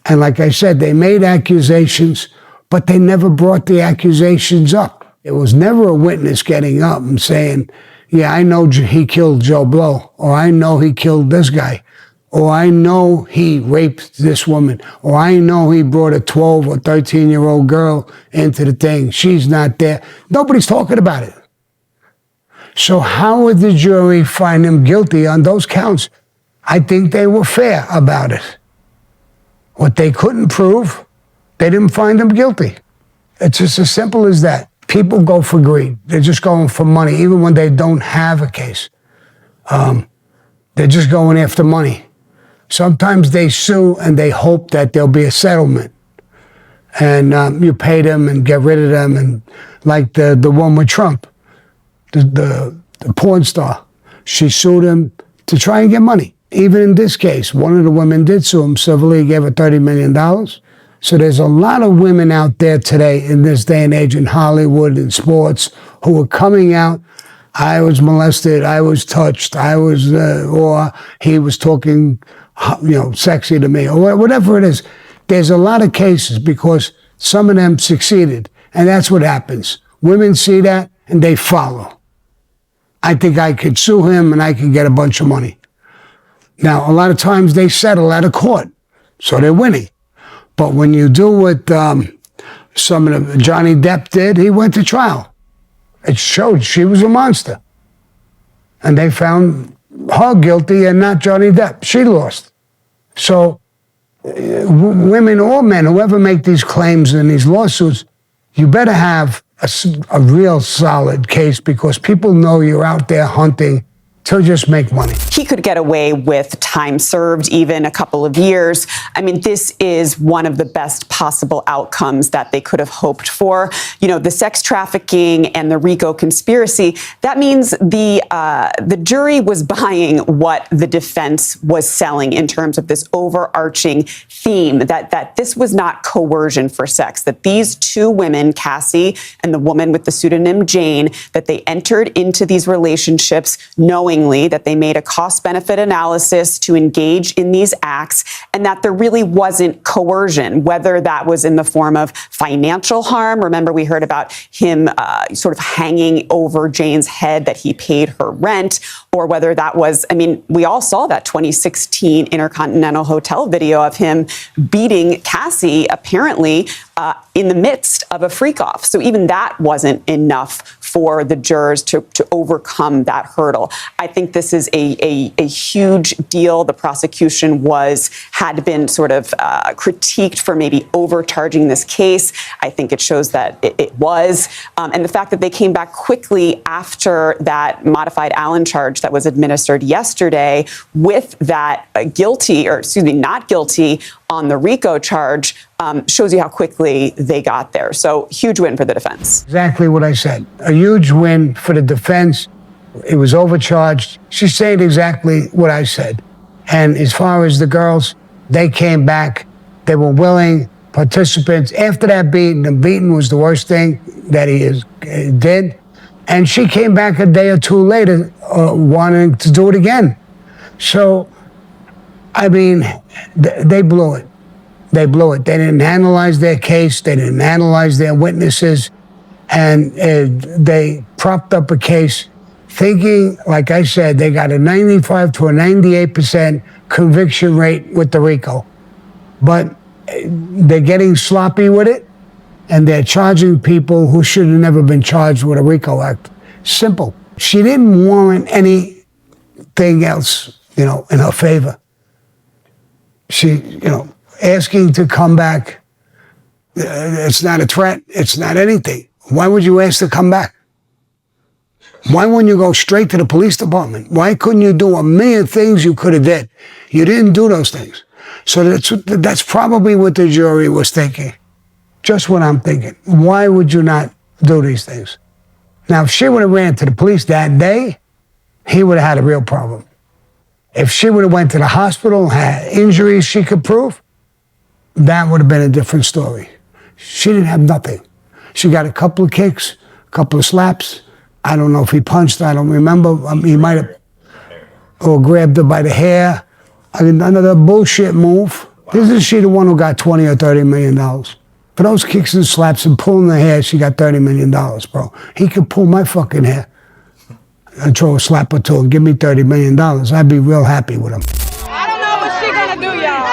And like I said, they made accusations, but they never brought the accusations up. It was never a witness getting up and saying, yeah, I know he killed Joe Blow, or I know he killed this guy, or I know he raped this woman, or I know he brought a 12 or 13-year-old girl into the thing. She's not there. Nobody's talking about it. So how would the jury find him guilty on those counts? I think they were fair about it. What they couldn't prove, they didn't find him guilty. It's just as simple as that. People go for greed. They're just going for money, even when they don't have a case. They're just going after money. Sometimes they sue and they hope that there'll be a settlement. And you pay them and get rid of them. And like the one with Trump, the porn star, she sued him to try and get money. Even in this case, one of the women did sue him civilly, gave her $30 million. So there's a lot of women out there today in this day and age in Hollywood and sports who are coming out. I was molested, I was touched, or he was talking, sexy to me, or whatever it is. There's a lot of cases because some of them succeeded. And that's what happens. Women see that and they follow. I think I could sue him and I could get a bunch of money. Now, a lot of times they settle out of court, so they're winning. But when you do what Johnny Depp did, he went to trial. It showed she was a monster. And they found her guilty and not Johnny Depp. She lost. So women or men, whoever make these claims in these lawsuits, you better have a real solid case because people know you're out there hunting to just make money. He could get away with time served, even a couple of years. I mean, this is one of the best possible outcomes that they could have hoped for. You know, the sex trafficking and the RICO conspiracy, that means the jury was buying what the defense was selling in terms of this overarching theme that this was not coercion for sex, that these two women, Cassie and the woman with the pseudonym Jane, that they entered into these relationships knowingly, that they made a cost-benefit analysis to engage in these acts, and that there really wasn't coercion, whether that was in the form of financial harm. Remember, we heard about him sort of hanging over Jane's head that he paid her rent, or whether that was, I mean, we all saw that 2016 Intercontinental Hotel video of him beating Cassie, apparently, in the midst of a freak-off. So even that wasn't enough for the jurors to overcome that hurdle. I think this is a huge deal. The prosecution had been sort of critiqued for maybe overcharging this case. I think it shows that it was. And the fact that they came back quickly after that modified Allen charge that was administered yesterday with that not guilty on the RICO charge shows you how quickly they got there. So huge win for the defense. Exactly what I said. A huge win for the defense. It was overcharged. She's saying exactly what I said. And as far as the girls, they came back. They were willing participants. After that beating, the beating was the worst thing that he did. And she came back a day or two later wanting to do it again. So, I mean, they blew it. They blew it. They didn't analyze their case. They didn't analyze their witnesses. And they propped up a case thinking, like I said, they got a 95 to a 98% conviction rate with the RICO. But they're getting sloppy with it, and they're charging people who should have never been charged with a RICO Act. Simple. She didn't warrant anything else, in her favor. She, asking to come back, it's not a threat. It's not anything. Why would you ask to come back? Why wouldn't you go straight to the police department? Why couldn't you do a million things you could have did? You didn't do those things. So that's probably what the jury was thinking. Just what I'm thinking. Why would you not do these things? Now, if she would have ran to the police that day, he would have had a real problem. If she would have went to the hospital, had injuries she could prove, that would have been a different story. She didn't have nothing. She got a couple of kicks, a couple of slaps. I don't know if he punched, I don't remember. He might have, or grabbed her by the hair. Another bullshit move. Isn't she the one who got $20 or $30 million? For those kicks and slaps and pulling the hair, she got $30 million, bro. He could pull my fucking hair and throw a slap or two and give me $30 million. I'd be real happy with him. I don't know what she gonna do, y'all.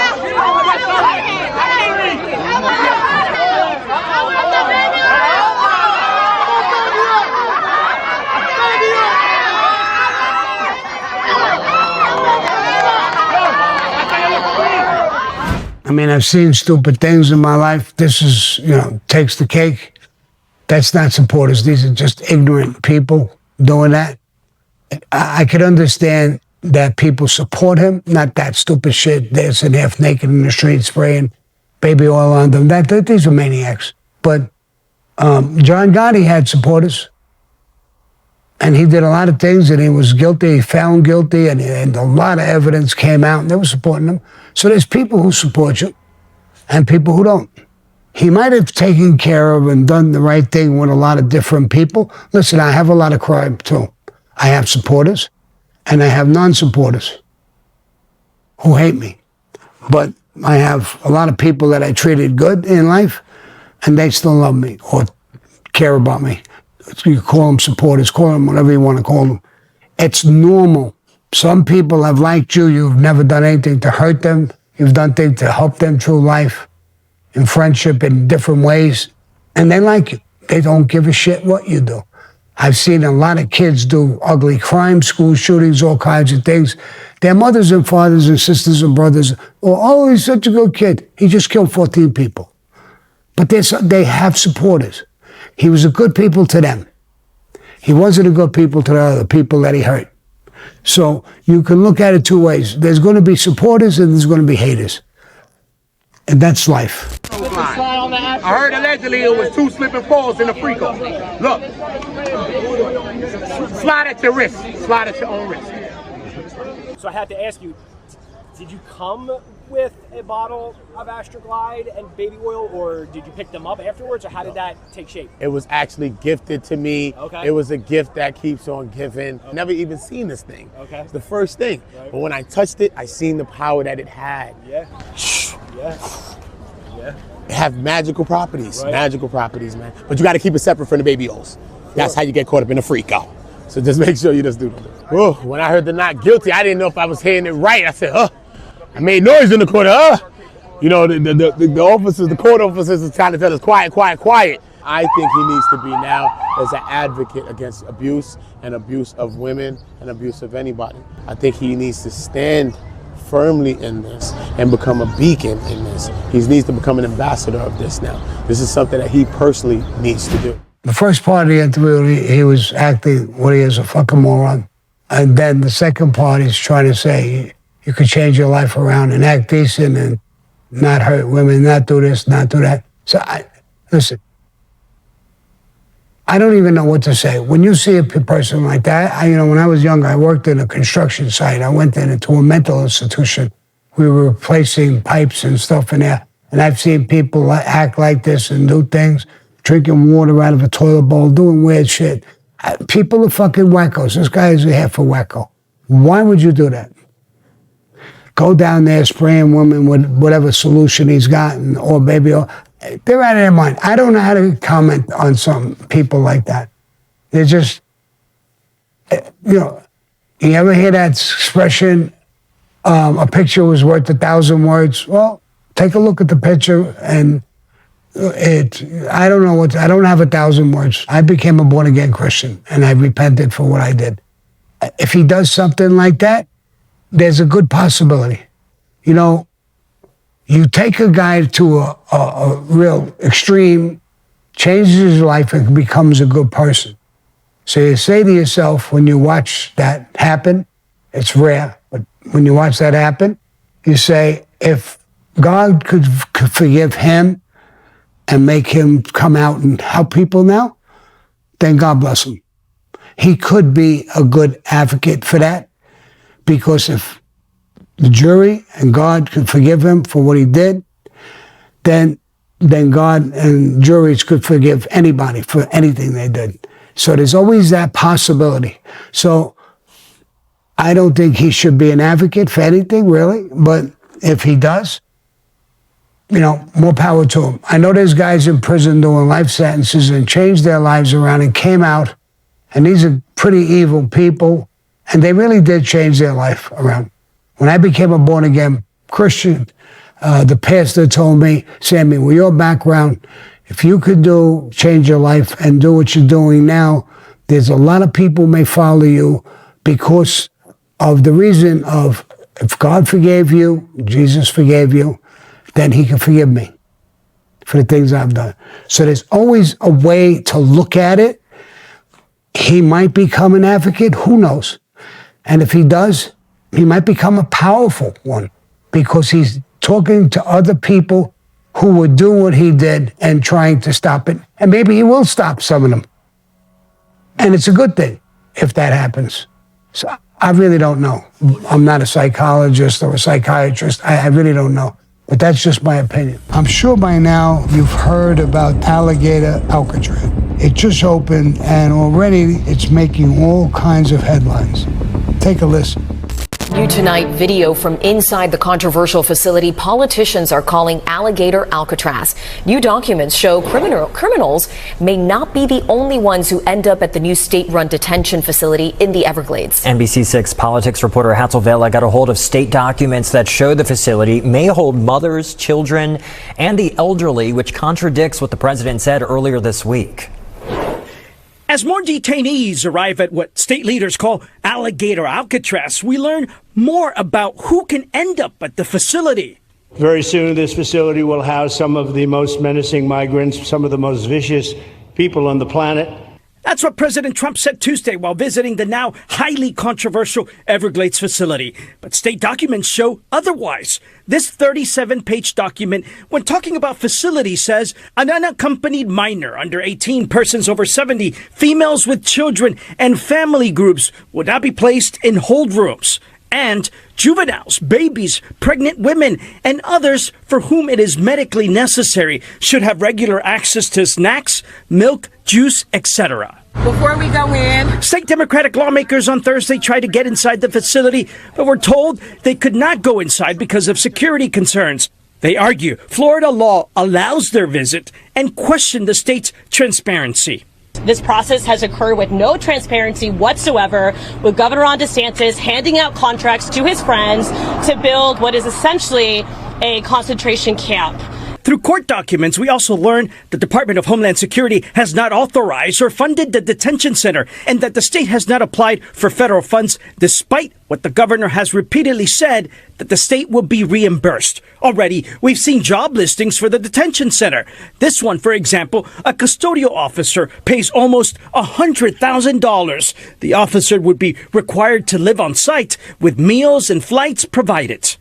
I mean, I've seen stupid things in my life. This is, takes the cake. That's not supporters. These are just ignorant people doing that. I could understand that people support him, not that stupid shit, dancing half naked in the street, spraying baby oil on them. These are maniacs. But John Gotti had supporters. And he did a lot of things, and he was guilty, found guilty, and a lot of evidence came out, and they were supporting him. So there's people who support you, and people who don't. He might have taken care of and done the right thing with a lot of different people. Listen, I have a lot of crime, too. I have supporters, and I have non-supporters who hate me. But I have a lot of people that I treated good in life, and they still love me or care about me. You call them supporters, call them whatever you want to call them. It's normal. Some people have liked you. You've never done anything to hurt them. You've done things to help them through life, in friendship, in different ways. And they like you. They don't give a shit what you do. I've seen a lot of kids do ugly crimes, school shootings, all kinds of things. Their mothers and fathers and sisters and brothers, oh, he's such a good kid. He just killed 14 people. But they have supporters. He was a good people to them. He wasn't a good people to the other people that he hurt. So you can look at it two ways. There's going to be supporters and there's going to be haters. And that's life. I heard allegedly it was 2 slip and falls in the Frico. Look. Slide at your wrist. Slide at your own wrist. So I had to ask you, did you come with a bottle of Astroglide and baby oil, or did you pick them up afterwards, or how did that take shape? It was actually gifted to me. Okay. It was a gift that keeps on giving. Okay. Never even seen this thing. Okay. It's the first thing. Right. But when I touched it, I seen the power that it had. Yeah. Yeah. Yeah. It have magical properties. Right. Magical properties, man. But you got to keep it separate from the baby oils. That's how you get caught up in a freak out. So just make sure you just do that. Whoa, when I heard the not guilty, I didn't know if I was hearing it right. I said, I made noise in the corner, You know, the officers, the court officers is trying to tell us, quiet, quiet, quiet. I think he needs to be now as an advocate against abuse and abuse of women and abuse of anybody. I think he needs to stand firmly in this and become a beacon in this. He needs to become an ambassador of this now. This is something that he personally needs to do. The first part of the interview, he was acting what he is, a fucking moron. And then the second part, he's trying to say, you could change your life around and act decent and not hurt women, not do this, not do that. So, listen, I don't even know what to say. When you see a person like that, when I was younger, I worked in a construction site. I went into a mental institution. We were replacing pipes and stuff in there. And I've seen people act like this and do things, drinking water out of a toilet bowl, doing weird shit. People are fucking wackos. This guy is a half a wacko. Why would you do that? Go down there spraying women with whatever solution he's gotten, or baby oil. They're out of their mind. I don't know how to comment on some people like that. They're just, you ever hear that expression, a picture was worth 1,000 words? Well, take a look at the picture and I don't have 1,000 words. I became a born-again Christian, and I repented for what I did. If he does something like that, there's a good possibility. You take a guy to a real extreme, changes his life, and becomes a good person. So you say to yourself, when you watch that happen, it's rare, but when you watch that happen, you say, if God could forgive him and make him come out and help people now, then God bless him. He could be a good advocate for that, because if the jury and God could forgive him for what he did, then God and juries could forgive anybody for anything they did. So there's always that possibility. So I don't think he should be an advocate for anything, really, but if he does, more power to him. I know there's guys in prison doing life sentences and changed their lives around and came out, and these are pretty evil people, and they really did change their life around. When I became a born-again Christian, the pastor told me, Sammy, with your background, if you could change your life and do what you're doing now, there's a lot of people may follow you because of the reason of, if God forgave you, Jesus forgave you, then he can forgive me for the things I've done. So there's always a way to look at it. He might become an advocate, who knows? And if he does, he might become a powerful one, because he's talking to other people who would do what he did and trying to stop it. And maybe he will stop some of them. And it's a good thing if that happens. So I really don't know. I'm not a psychologist or a psychiatrist. I really don't know. But that's just my opinion. I'm sure by now you've heard about Alligator Alcatraz. It just opened, and already it's making all kinds of headlines. Take a listen. New tonight, video from inside the controversial facility politicians are calling Alligator Alcatraz. New documents show criminals may not be the only ones who end up at the new state-run detention facility in the Everglades. NBC6 politics reporter Hatzel Vela got a hold of state documents that show the facility may hold mothers, children, and the elderly, which contradicts what the president said earlier this week. As more detainees arrive at what state leaders call Alligator Alcatraz, we learn more about who can end up at the facility. Very soon, this facility will house some of the most menacing migrants, some of the most vicious people on the planet. That's what President Trump said Tuesday while visiting the now highly controversial Everglades facility. But state documents show otherwise. This 37-page document, when talking about facility, says an unaccompanied minor under 18, persons over 70, females with children, and family groups would not be placed in hold rooms. And juveniles, babies, pregnant women, and others for whom it is medically necessary should have regular access to snacks, milk, juice, etc. Before we go in, State Democratic lawmakers on Thursday tried to get inside the facility, but were told they could not go inside because of security concerns. They argue Florida law allows their visit and question the state's transparency. This process has occurred with no transparency whatsoever, with Governor Ron DeSantis handing out contracts to his friends to build what is essentially a concentration camp. Through court documents, we also learned the Department of Homeland Security has not authorized or funded the detention center, and that the state has not applied for federal funds, despite what the governor has repeatedly said, that the state will be reimbursed. Already, we've seen job listings for the detention center. This one, for example, a custodial officer pays almost $100,000. The officer would be required to live on site with meals and flights provided.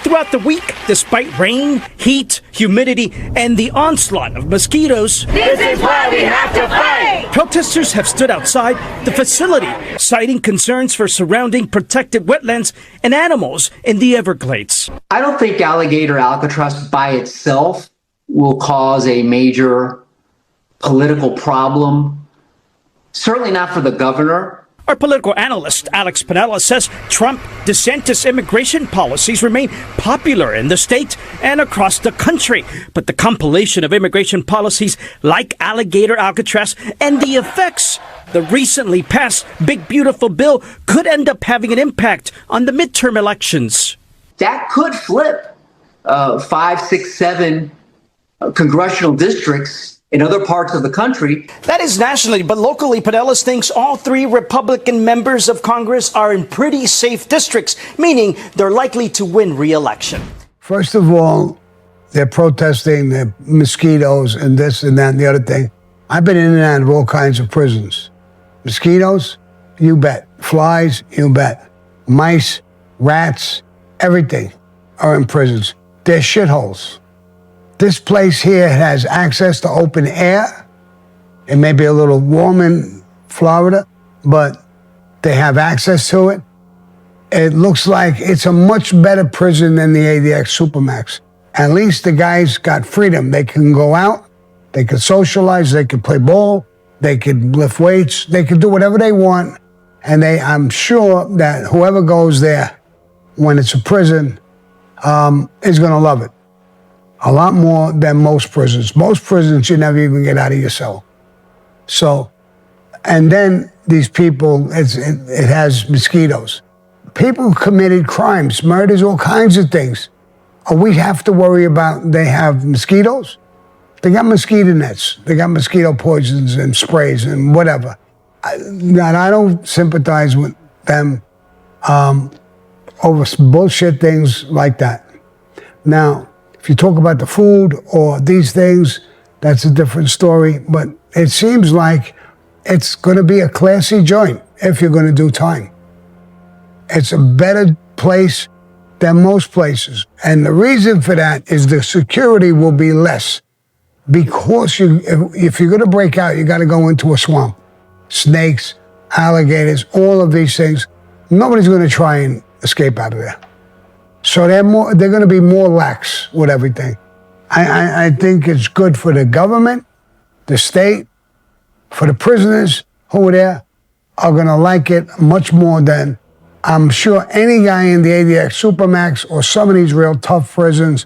Throughout the week, despite rain, heat, humidity, and the onslaught of mosquitoes, this is why we have to fight! Protesters have stood outside the facility, citing concerns for surrounding protected wetlands and animals in the Everglades. I don't think Alligator Alcatraz by itself will cause a major political problem. Certainly not for the governor. Our political analyst, Alex Pinella, says Trump-DeSantis immigration policies remain popular in the state and across the country. But the compilation of immigration policies like Alligator Alcatraz and the effects the recently passed Big Beautiful Bill could end up having an impact on the midterm elections. That could flip 5, 6, 7 congressional districts in other parts of the country. That is nationally, but locally, Pinellas thinks all 3 Republican members of Congress are in pretty safe districts, meaning they're likely to win re-election. First of all, they're protesting the mosquitoes and this and that and the other thing. I've been in and out of all kinds of prisons. Mosquitoes, you bet. Flies, you bet. Mice, rats, everything are in prisons. They're shitholes. This place here has access to open air. It may be a little warm in Florida, but they have access to it. It looks like it's a much better prison than the ADX Supermax. At least the guys got freedom. They can go out, they can socialize, they can play ball, they can lift weights, they can do whatever they want. And I'm sure that whoever goes there when it's a prison is gonna love it. A lot more than most prisons. Most prisons, you never even get out of your cell. So, and then these people, it has mosquitoes. People committed crimes, murders, all kinds of things. We have to worry about they have mosquitoes? They got mosquito nets. They got mosquito poisons and sprays and whatever. I don't sympathize with them over bullshit things like that. Now, if you talk about the food or these things, that's a different story. But it seems like it's going to be a classy joint if you're going to do time. It's a better place than most places. And the reason for that is the security will be less. Because if you're going to break out, you got to go into a swamp. Snakes, alligators, all of these things. Nobody's going to try and escape out of there. So they're going to be more lax with everything. I think it's good for the government, the state, for the prisoners who are there are going to like it much more than I'm sure any guy in the ADX Supermax or some of these real tough prisons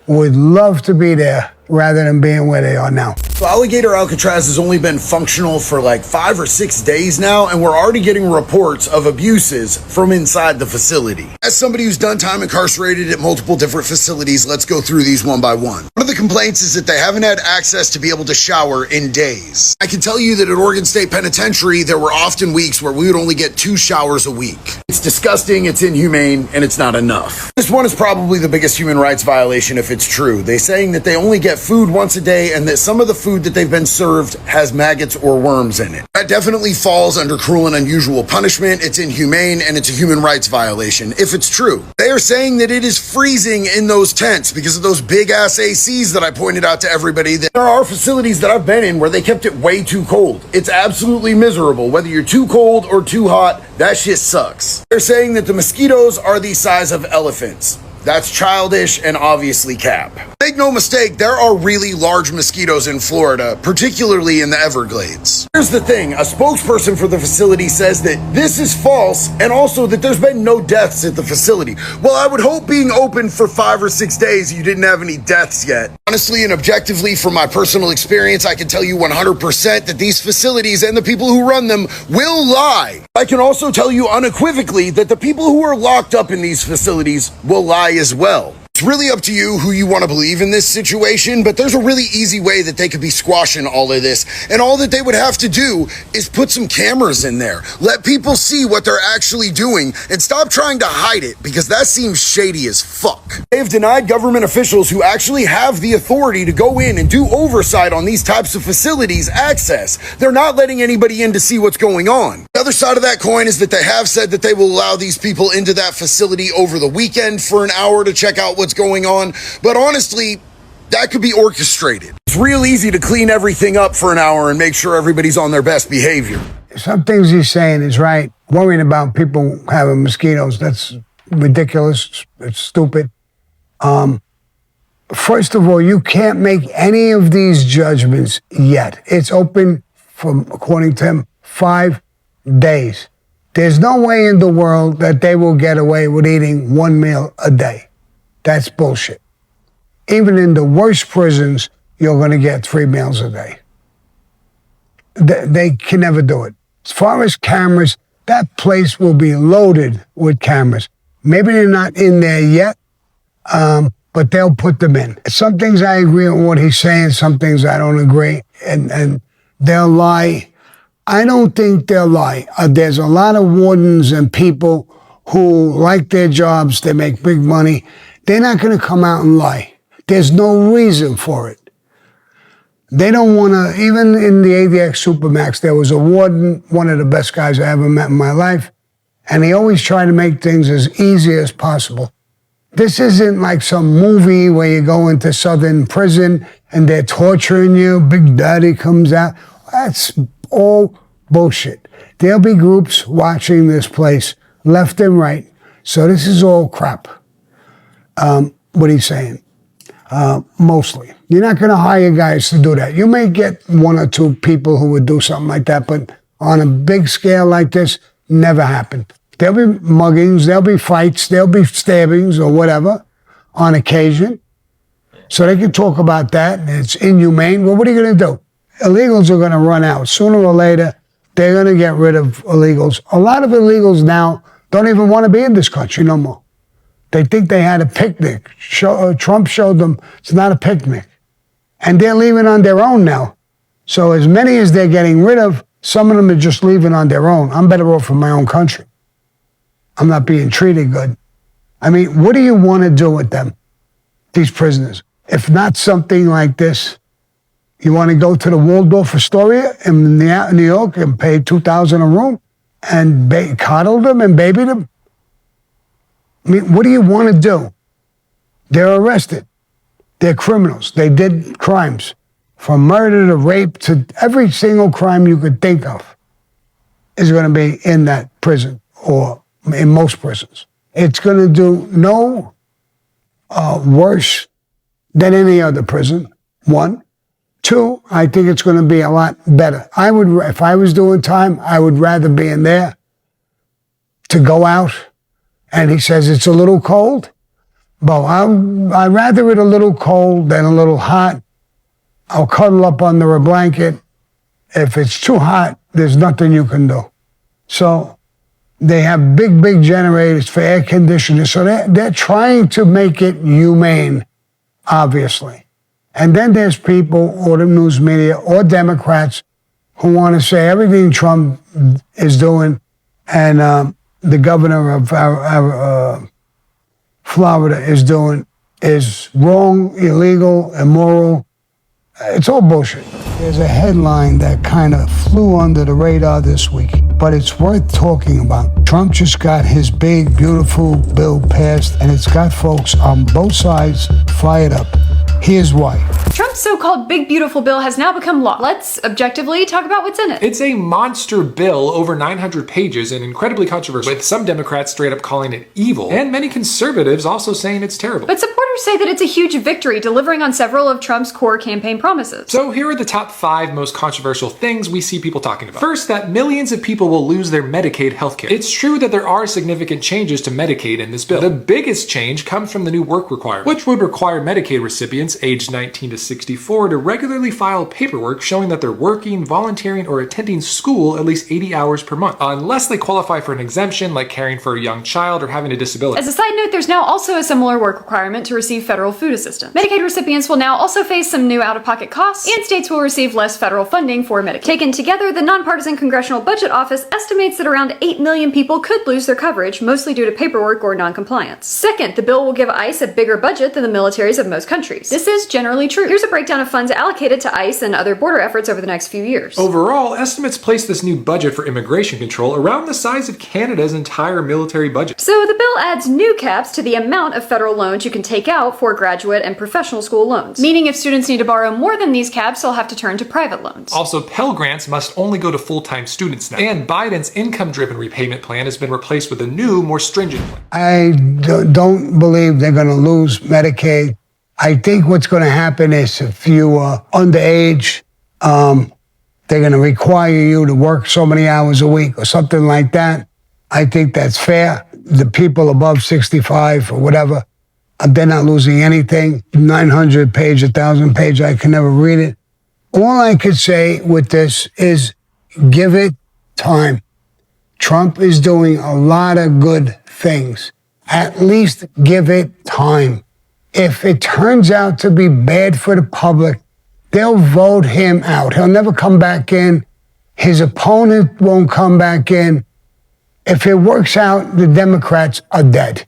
would love to be there rather than being where they are now. So Alligator Alcatraz has only been functional for like 5 or 6 days now, and we're already getting reports of abuses from inside the facility. As somebody who's done time incarcerated at multiple different facilities, let's go through these one by one. One of the complaints is that they haven't had access to be able to shower in days. I can tell you that at Oregon State Penitentiary, there were often weeks where we would only get 2 showers a week. It's disgusting, it's inhumane, and it's not enough. This one is probably the biggest human rights violation if it's true. They're saying that they only get food once a day and that some of the food that they've been served has maggots or worms in it. That definitely falls under cruel and unusual punishment. It's inhumane and it's a human rights violation if it's true. They are saying that it is freezing in those tents because of those big ass ACs that I pointed out to everybody. That there are facilities that I've been in where they kept it way too cold. It's absolutely miserable. Whether you're too cold or too hot, that shit sucks. They're saying that the mosquitoes are the size of elephants. That's childish and obviously cap. Make no mistake, there are really large mosquitoes in Florida, particularly in the Everglades. Here's the thing, a spokesperson for the facility says that this is false and also that there's been no deaths at the facility. Well, I would hope being open for 5 or 6 days you didn't have any deaths yet. Honestly and objectively, from my personal experience, I can tell you 100% that these facilities and the people who run them will lie. I can also tell you unequivocally that the people who are locked up in these facilities will lie as well. It's really up to you who you want to believe in this situation, but there's a really easy way that they could be squashing all of this. And all that they would have to do is put some cameras in there. Let people see what they're actually doing and stop trying to hide it, because that seems shady as fuck. They have denied government officials who actually have the authority to go in and do oversight on these types of facilities access. They're not letting anybody in to see what's going on. The other side of that coin is that they have said that they will allow these people into that facility over the weekend for an hour to check out what's going on, but honestly, that could be orchestrated. It's real easy to clean everything up for an hour and make sure everybody's on their best behavior. Some things he's saying is right. Worrying about people having mosquitoes, that's ridiculous. It's stupid. First of all, you can't make any of these judgments yet. It's open from, according to him, 5 days. There's no way in the world that they will get away with eating 1 meal a day. That's bullshit. Even in the worst prisons, you're going to get 3 meals a day. They can never do it. As far as cameras, that place will be loaded with cameras. Maybe they're not in there yet, but they'll put them in. Some things I agree with what he's saying, some things I don't agree, and they'll lie. I don't think they'll lie. There's a lot of wardens and people who like their jobs, they make big money. They're not going to come out and lie. There's no reason for it. They don't want to, even in the ADX Supermax, there was a warden, one of the best guys I ever met in my life, and he always tried to make things as easy as possible. This isn't like some movie where you go into Southern prison and they're torturing you, Big Daddy comes out. That's all bullshit. There'll be groups watching this place left and right, so this is all crap. What he's saying, mostly. You're not going to hire guys to do that. You may get 1 or 2 people who would do something like that, but on a big scale like this, never happened. There'll be muggings, there'll be fights, there'll be stabbings or whatever on occasion. So they can talk about that, and it's inhumane. Well, what are you going to do? Illegals are going to run out. Sooner or later, they're going to get rid of illegals. A lot of illegals now don't even want to be in this country no more. They think they had a picnic. Trump showed them it's not a picnic. And they're leaving on their own now. So as many as they're getting rid of, some of them are just leaving on their own. I'm better off in my own country. I'm not being treated good. I mean, what do you want to do with them, these prisoners? If not something like this, you want to go to the Waldorf Astoria in New York and pay $2,000 a room and coddle them and baby them? I mean, what do you want to do? They're arrested. They're criminals. They did crimes. From murder to rape to every single crime you could think of is going to be in that prison or in most prisons. It's going to do no worse than any other prison, 1. 2, I think it's going to be a lot better. If I was doing time, I would rather be in there to go out. And he says it's a little cold. But I'd rather it a little cold than a little hot. I'll cuddle up under a blanket. If it's too hot, there's nothing you can do. So they have big, big generators for air conditioners. So they're trying to make it humane, obviously. And then there's people, or the news media, or Democrats, who want to say everything Trump is doing and the governor of Florida is doing is wrong, illegal, immoral. It's all bullshit. There's a headline that kind of flew under the radar this week, but it's worth talking about. Trump just got his big, beautiful bill passed, and it's got folks on both sides fired up. Here's why. Trump's so-called big beautiful bill has now become law. Let's objectively talk about what's in it. It's a monster bill, over 900 pages, and incredibly controversial, with some Democrats straight up calling it evil, and many conservatives also saying it's terrible. But supporters say that it's a huge victory, delivering on several of Trump's core campaign promises. So here are the top 5 most controversial things we see people talking about. First, that millions of people will lose their Medicaid healthcare. It's true that there are significant changes to Medicaid in this bill. The biggest change comes from the new work requirement, which would require Medicaid recipients aged 19 to 64 to regularly file paperwork showing that they're working, volunteering, or attending school at least 80 hours per month, unless they qualify for an exemption like caring for a young child or having a disability. As a side note, there's now also a similar work requirement to receive federal food assistance. Medicaid recipients will now also face some new out-of-pocket costs, and states will receive less federal funding for Medicaid. Taken together, the nonpartisan Congressional Budget Office estimates that around 8 million people could lose their coverage, mostly due to paperwork or noncompliance. Second, the bill will give ICE a bigger budget than the militaries of most countries. This is generally true. Here's a breakdown of funds allocated to ICE and other border efforts over the next few years. Overall, estimates place this new budget for immigration control around the size of Canada's entire military budget. So the bill adds new caps to the amount of federal loans you can take out for graduate and professional school loans, meaning if students need to borrow more than these caps, they'll have to turn to private loans. Also, Pell Grants must only go to full-time students now, and Biden's income-driven repayment plan has been replaced with a new, more stringent plan. I don't believe they're going to lose Medicaid. I think what's going to happen is if you are underage, they're going to require you to work so many hours a week or something like that. I think that's fair. The people above 65 or whatever, they're not losing anything. 900 page, 1,000 page, I can never read it. All I could say with this is give it time. Trump is doing a lot of good things. At least give it time. If it turns out to be bad for the public, they'll vote him out. He'll never come back in. His opponent won't come back in. If it works out, the Democrats are dead.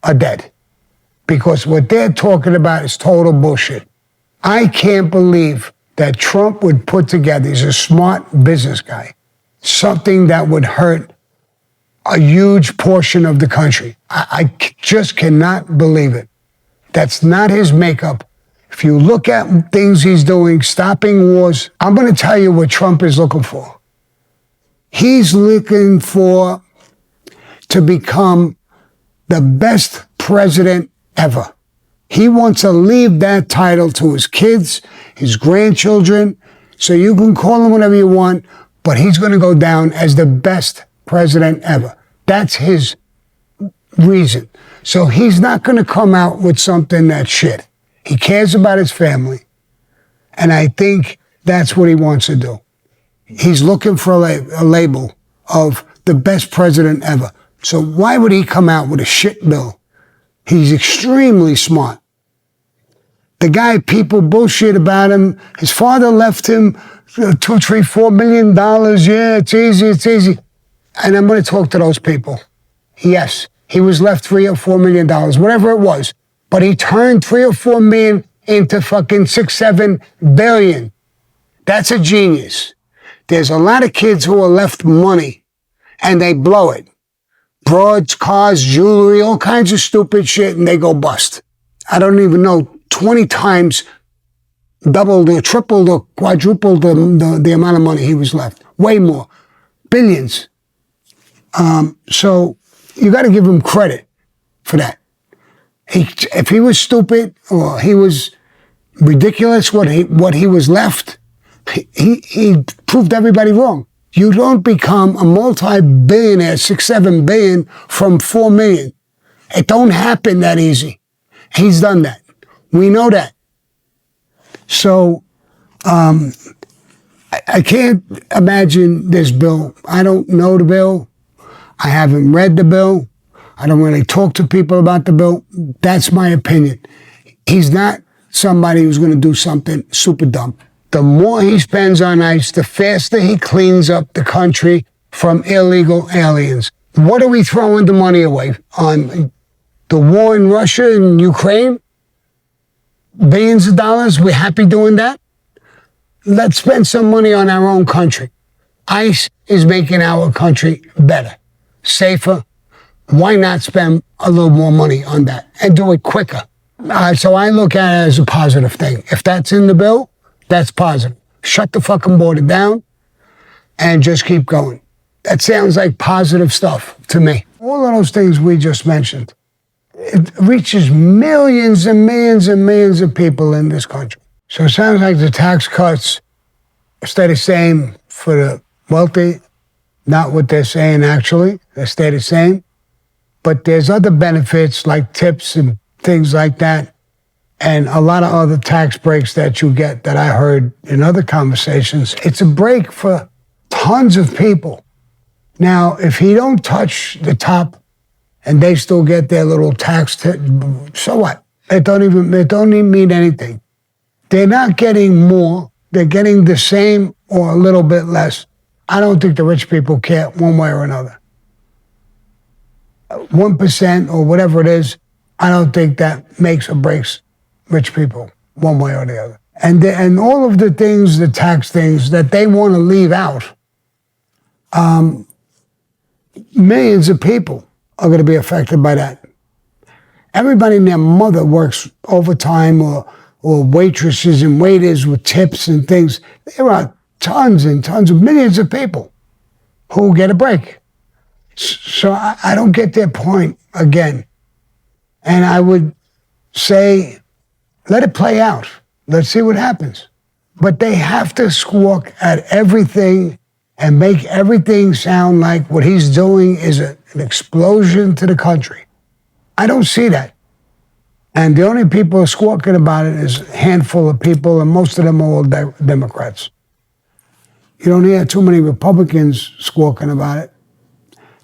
Are dead. Because what they're talking about is total bullshit. I can't believe that Trump would put together, he's a smart business guy, something that would hurt a huge portion of the country. I just cannot believe it. That's not his makeup. If you look at things he's doing, stopping wars, I'm going to tell you what Trump is looking for. He's looking for to become the best president ever. He wants to leave that title to his kids, his grandchildren, so you can call him whatever you want, but he's going to go down as the best president ever. That's his reason. So he's not going to come out with something that's shit. He cares about his family. And I think that's what he wants to do. He's looking for a label of the best president ever. So why would he come out with a shit bill? He's extremely smart. The guy, people bullshit about him. His father left him $2, $3, $4 million. Yeah, it's easy, it's easy. And I'm going to talk to those people. Yes, he was left $3 or $4 million, whatever it was. But he turned 3 or 4 million into fucking 6, 7 billion. That's a genius. There's a lot of kids who are left money and they blow it. Broads, cars, jewelry, all kinds of stupid shit, and they go bust. I don't even know, 20 times doubled or tripled or quadrupled the amount of money he was left. Way more. Billions. So you got to give him credit for that. If he was stupid or he was ridiculous, what he was left, he proved everybody wrong. You don't become a multi-billionaire, 6, 7 billion from 4 million. It don't happen that easy. He's done that. We know that. So I can't imagine this bill. I don't know the bill. I haven't read the bill. I don't really talk to people about the bill. That's my opinion. He's not somebody who's going to do something super dumb. The more he spends on ICE, the faster he cleans up the country from illegal aliens. What are we throwing the money away on? The war in Russia and Ukraine? Billions of dollars? We're happy doing that? Let's spend some money on our own country. ICE is making our country better, safer. Why not spend a little more money on that and do it quicker? So I look at it as a positive thing. If that's in the bill, that's positive. Shut the fucking border down and just keep going. That sounds like positive stuff to me. All of those things we just mentioned, it reaches millions and millions and millions of people in this country. So it sounds like the tax cuts stay the same for the wealthy, not what they're saying actually. They stay the same. But there's other benefits like tips and things like that, and a lot of other tax breaks that you get that I heard in other conversations. It's a break for tons of people. Now, if he don't touch the top and they still get their little tax tip, so what? It don't even mean anything. They're not getting more. They're getting the same or a little bit less. I don't think the rich people care one way or another. 1% or whatever it is, I don't think that makes or breaks rich people one way or the other. And all of the things, the tax things that they want to leave out, millions of people are going to be affected by that. Everybody and their mother works overtime or waitresses and waiters with tips and things. There are tons and tons of millions of people who get a break. So I don't get their point again. And I would say, let it play out. Let's see what happens. But they have to squawk at everything and make everything sound like what he's doing is an explosion to the country. I don't see that. And the only people squawking about it is a handful of people, and most of them are all Democrats. You don't hear too many Republicans squawking about it.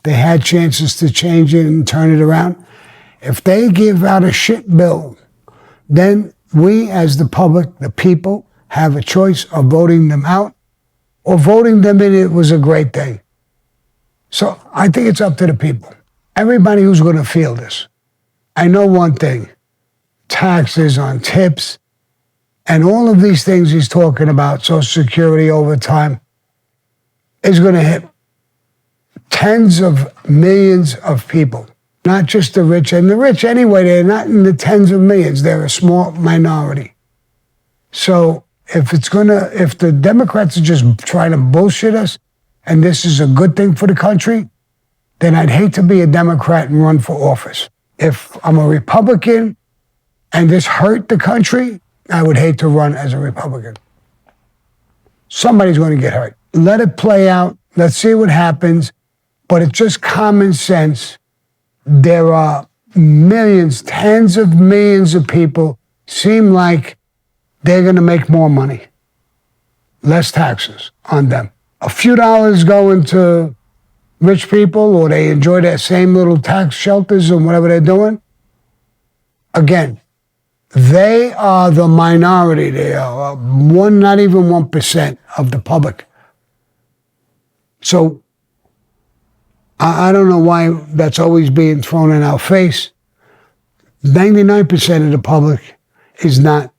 They had chances to change it and turn it around. If they give out a shit bill, then we as the public, the people, have a choice of voting them out or voting them in. It was a great thing. So I think it's up to the people. Everybody who's going to feel this. I know one thing, taxes on tips and all of these things he's talking about, Social Security, overtime, is going to hit tens of millions of people, not just the rich. And the rich, anyway, they're not in the tens of millions. They're a small minority. So if the Democrats are just trying to bullshit us, and this is a good thing for the country, then I'd hate to be a Democrat and run for office. If I'm a Republican and this hurt the country, I would hate to run as a Republican. Somebody's going to get hurt. Let it play out. Let's see what happens. But it's just common sense. There are millions, tens of millions of people seem like they're going to make more money. Less taxes on them. A few dollars going to rich people, or they enjoy their same little tax shelters and whatever they're doing. Again, they are the minority. They are not even 1% of the public. So I don't know why that's always being thrown in our face. 99% of the public is not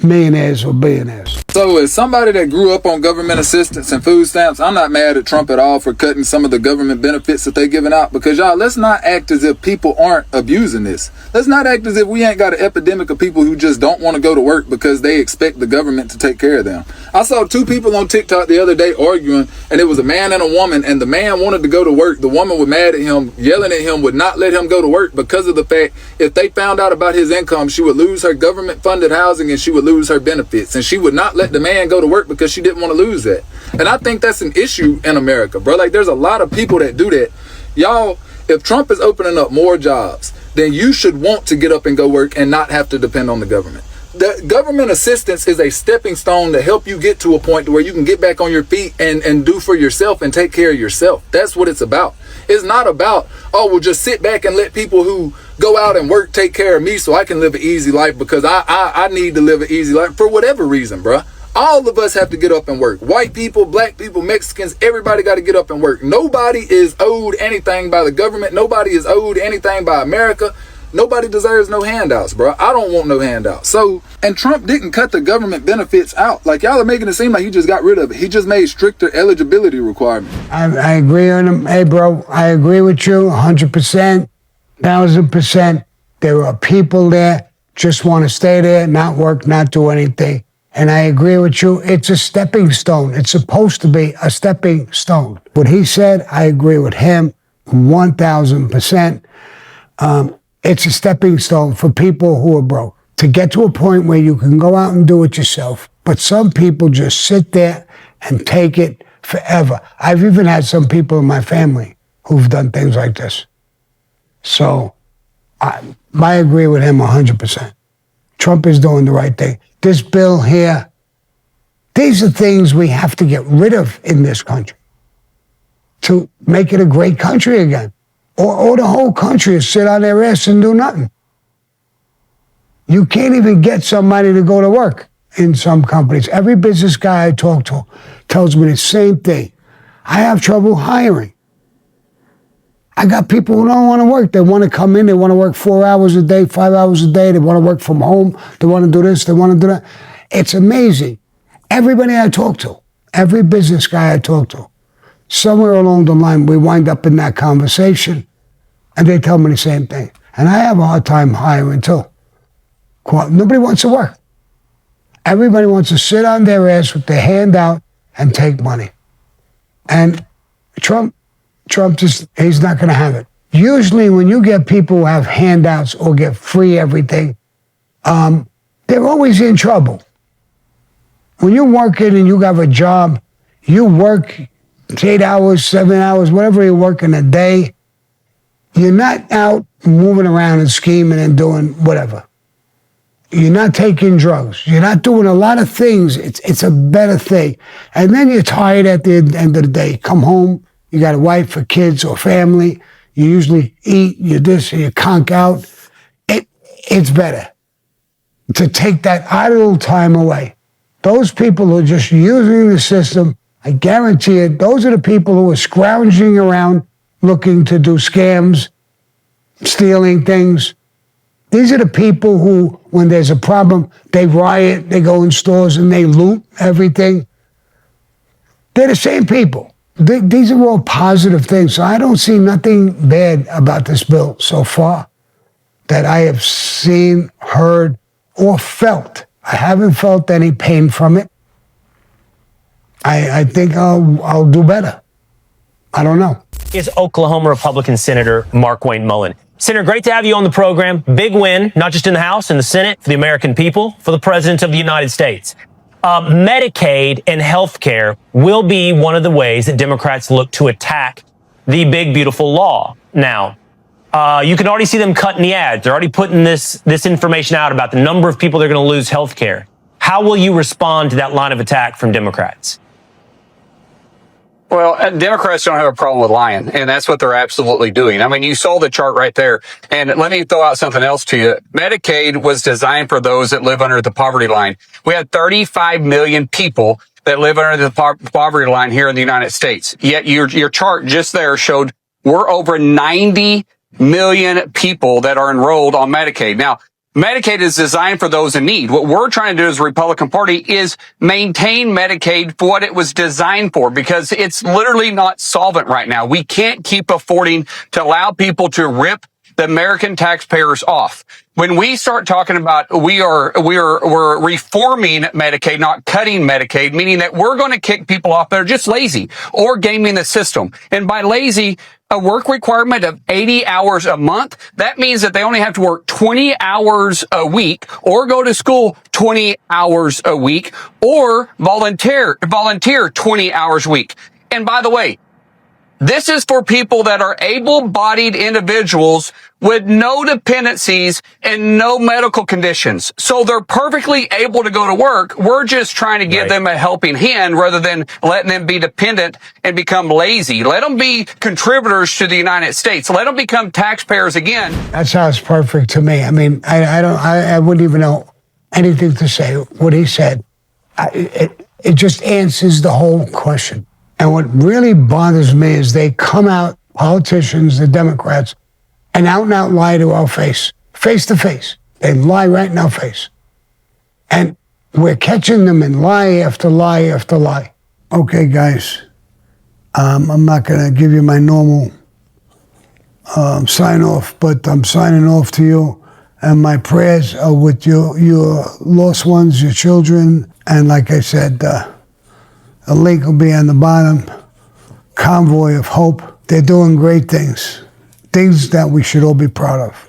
millionaires or billionaires. So as somebody that grew up on government assistance and food stamps, I'm not mad at Trump at all for cutting some of the government benefits that they're giving out, because y'all, let's not act as if people aren't abusing this. Let's not act as if we ain't got an epidemic of people who just don't want to go to work because they expect the government to take care of them. I saw two people on TikTok the other day arguing, and it was a man and a woman, and the man wanted to go to work. The woman was mad at him, yelling at him, would not let him go to work because of the fact if they found out about his income, she would lose her government funded housing and she would lose her benefits, and she would not let the man go to work because she didn't want to lose that. And I think that's an issue in America, bro. Like, there's a lot of people that do that. Y'all, if Trump is opening up more jobs, then you should want to get up and go work and not have to depend on the government. The government assistance is a stepping stone to help you get to a point where you can get back on your feet and do for yourself and take care of yourself. That's what it's about. It's not about, oh, well, just sit back and let people who go out and work take care of me so I can live an easy life because I need to live an easy life for whatever reason, bruh. All of us have to get up and work. White people, black people, Mexicans, everybody got to get up and work. Nobody is owed anything by the government. Nobody is owed anything by America. Nobody deserves no handouts, bro. I don't want no handouts. So, and Trump didn't cut the government benefits out. Like, y'all are making it seem like he just got rid of it. He just made stricter eligibility requirements. I agree on him. Hey, bro, I agree with you 100%, 1,000%. There are people there just want to stay there, not work, not do anything. And I agree with you. It's a stepping stone. It's supposed to be a stepping stone. What he said, I agree with him 1,000%. It's a stepping stone for people who are broke to get to a point where you can go out and do it yourself. But some people just sit there and take it forever. I've even had some people in my family who've done things like this. So I agree with him 100%. Trump is doing the right thing. This bill here, these are things we have to get rid of in this country to make it a great country again. Or the whole country is sit on their ass and do nothing. You can't even get somebody to go to work in some companies. Every business guy I talk to tells me the same thing. I have trouble hiring. I got people who don't want to work. They want to come in. They want to work 4 hours a day, 5 hours a day. They want to work from home. They want to do this. They want to do that. It's amazing. Everybody I talk to, every business guy I talk to, somewhere along the line, we wind up in that conversation, and they tell me the same thing. And I have a hard time hiring, too. Nobody wants to work. Everybody wants to sit on their ass with their hand out and take money. And Trump just, he's not going to have it. Usually when you get people who have handouts or get free everything, they're always in trouble. When you're working and you have a job, you work 8 hours, 7 hours, whatever you work in a day, you're not out moving around and scheming and doing whatever. You're not taking drugs. You're not doing a lot of things. It's a better thing. And then you're tired at the end of the day. Come home, you got a wife or kids or family. You usually eat, you this, you conk out. It's better to take that idle time away. Those people who are just using the system, I guarantee it, those are the people who are scrounging around looking to do scams, stealing things. These are the people who, when there's a problem, they riot, they go in stores and they loot everything. They're the same people. These are all positive things. So I don't see nothing bad about this bill so far that I have seen, heard, or felt. I haven't felt any pain from it. I think I'll do better. I don't know. Is Oklahoma Republican Senator Mark Wayne Mullen. Senator, great to have you on the program. Big win, not just in the House and the Senate, for the American people, for the President of the United States. Medicaid and health care will be one of the ways that Democrats look to attack the big, beautiful law. Now, you can already see them cutting the ads. They're already putting this information out about the number of people that are going to lose health care. How will you respond to that line of attack from Democrats? Well, Democrats don't have a problem with lying, and that's what they're absolutely doing. I mean, you saw the chart right there. And let me throw out something else to you. Medicaid was designed for those that live under the poverty line. We have 35 million people that live under the poverty line here in the United States. Yet your chart just there showed we're over 90 million people that are enrolled on Medicaid. Now, Medicaid is designed for those in need. What we're trying to do as the Republican Party is maintain Medicaid for what it was designed for, because it's literally not solvent right now. We can't keep affording to allow people to rip the American taxpayers off. When we start talking about we're reforming Medicaid, not cutting Medicaid, meaning that we're going to kick people off that are just lazy or gaming the system. And by lazy, a work requirement of 80 hours a month, that means that they only have to work 20 hours a week or go to school 20 hours a week or volunteer 20 hours a week. And by the way, this is for people that are able-bodied individuals with no dependencies and no medical conditions. So they're perfectly able to go to work. We're just trying to give them a helping hand rather than letting them be dependent and become lazy. Let them be contributors to the United States. Let them become taxpayers again. That sounds perfect to me. I mean, I wouldn't even know anything to say. What he said It just answers the whole question. And what really bothers me is they come out, politicians, the Democrats, and out lie to our face to face. They lie right in our face. And we're catching them in lie after lie after lie. Okay, guys, I'm not going to give you my normal sign off, but I'm signing off to you. And my prayers are with your lost ones, your children. And like I said, a link will be on the bottom. Convoy of Hope. They're doing great things. Things that we should all be proud of.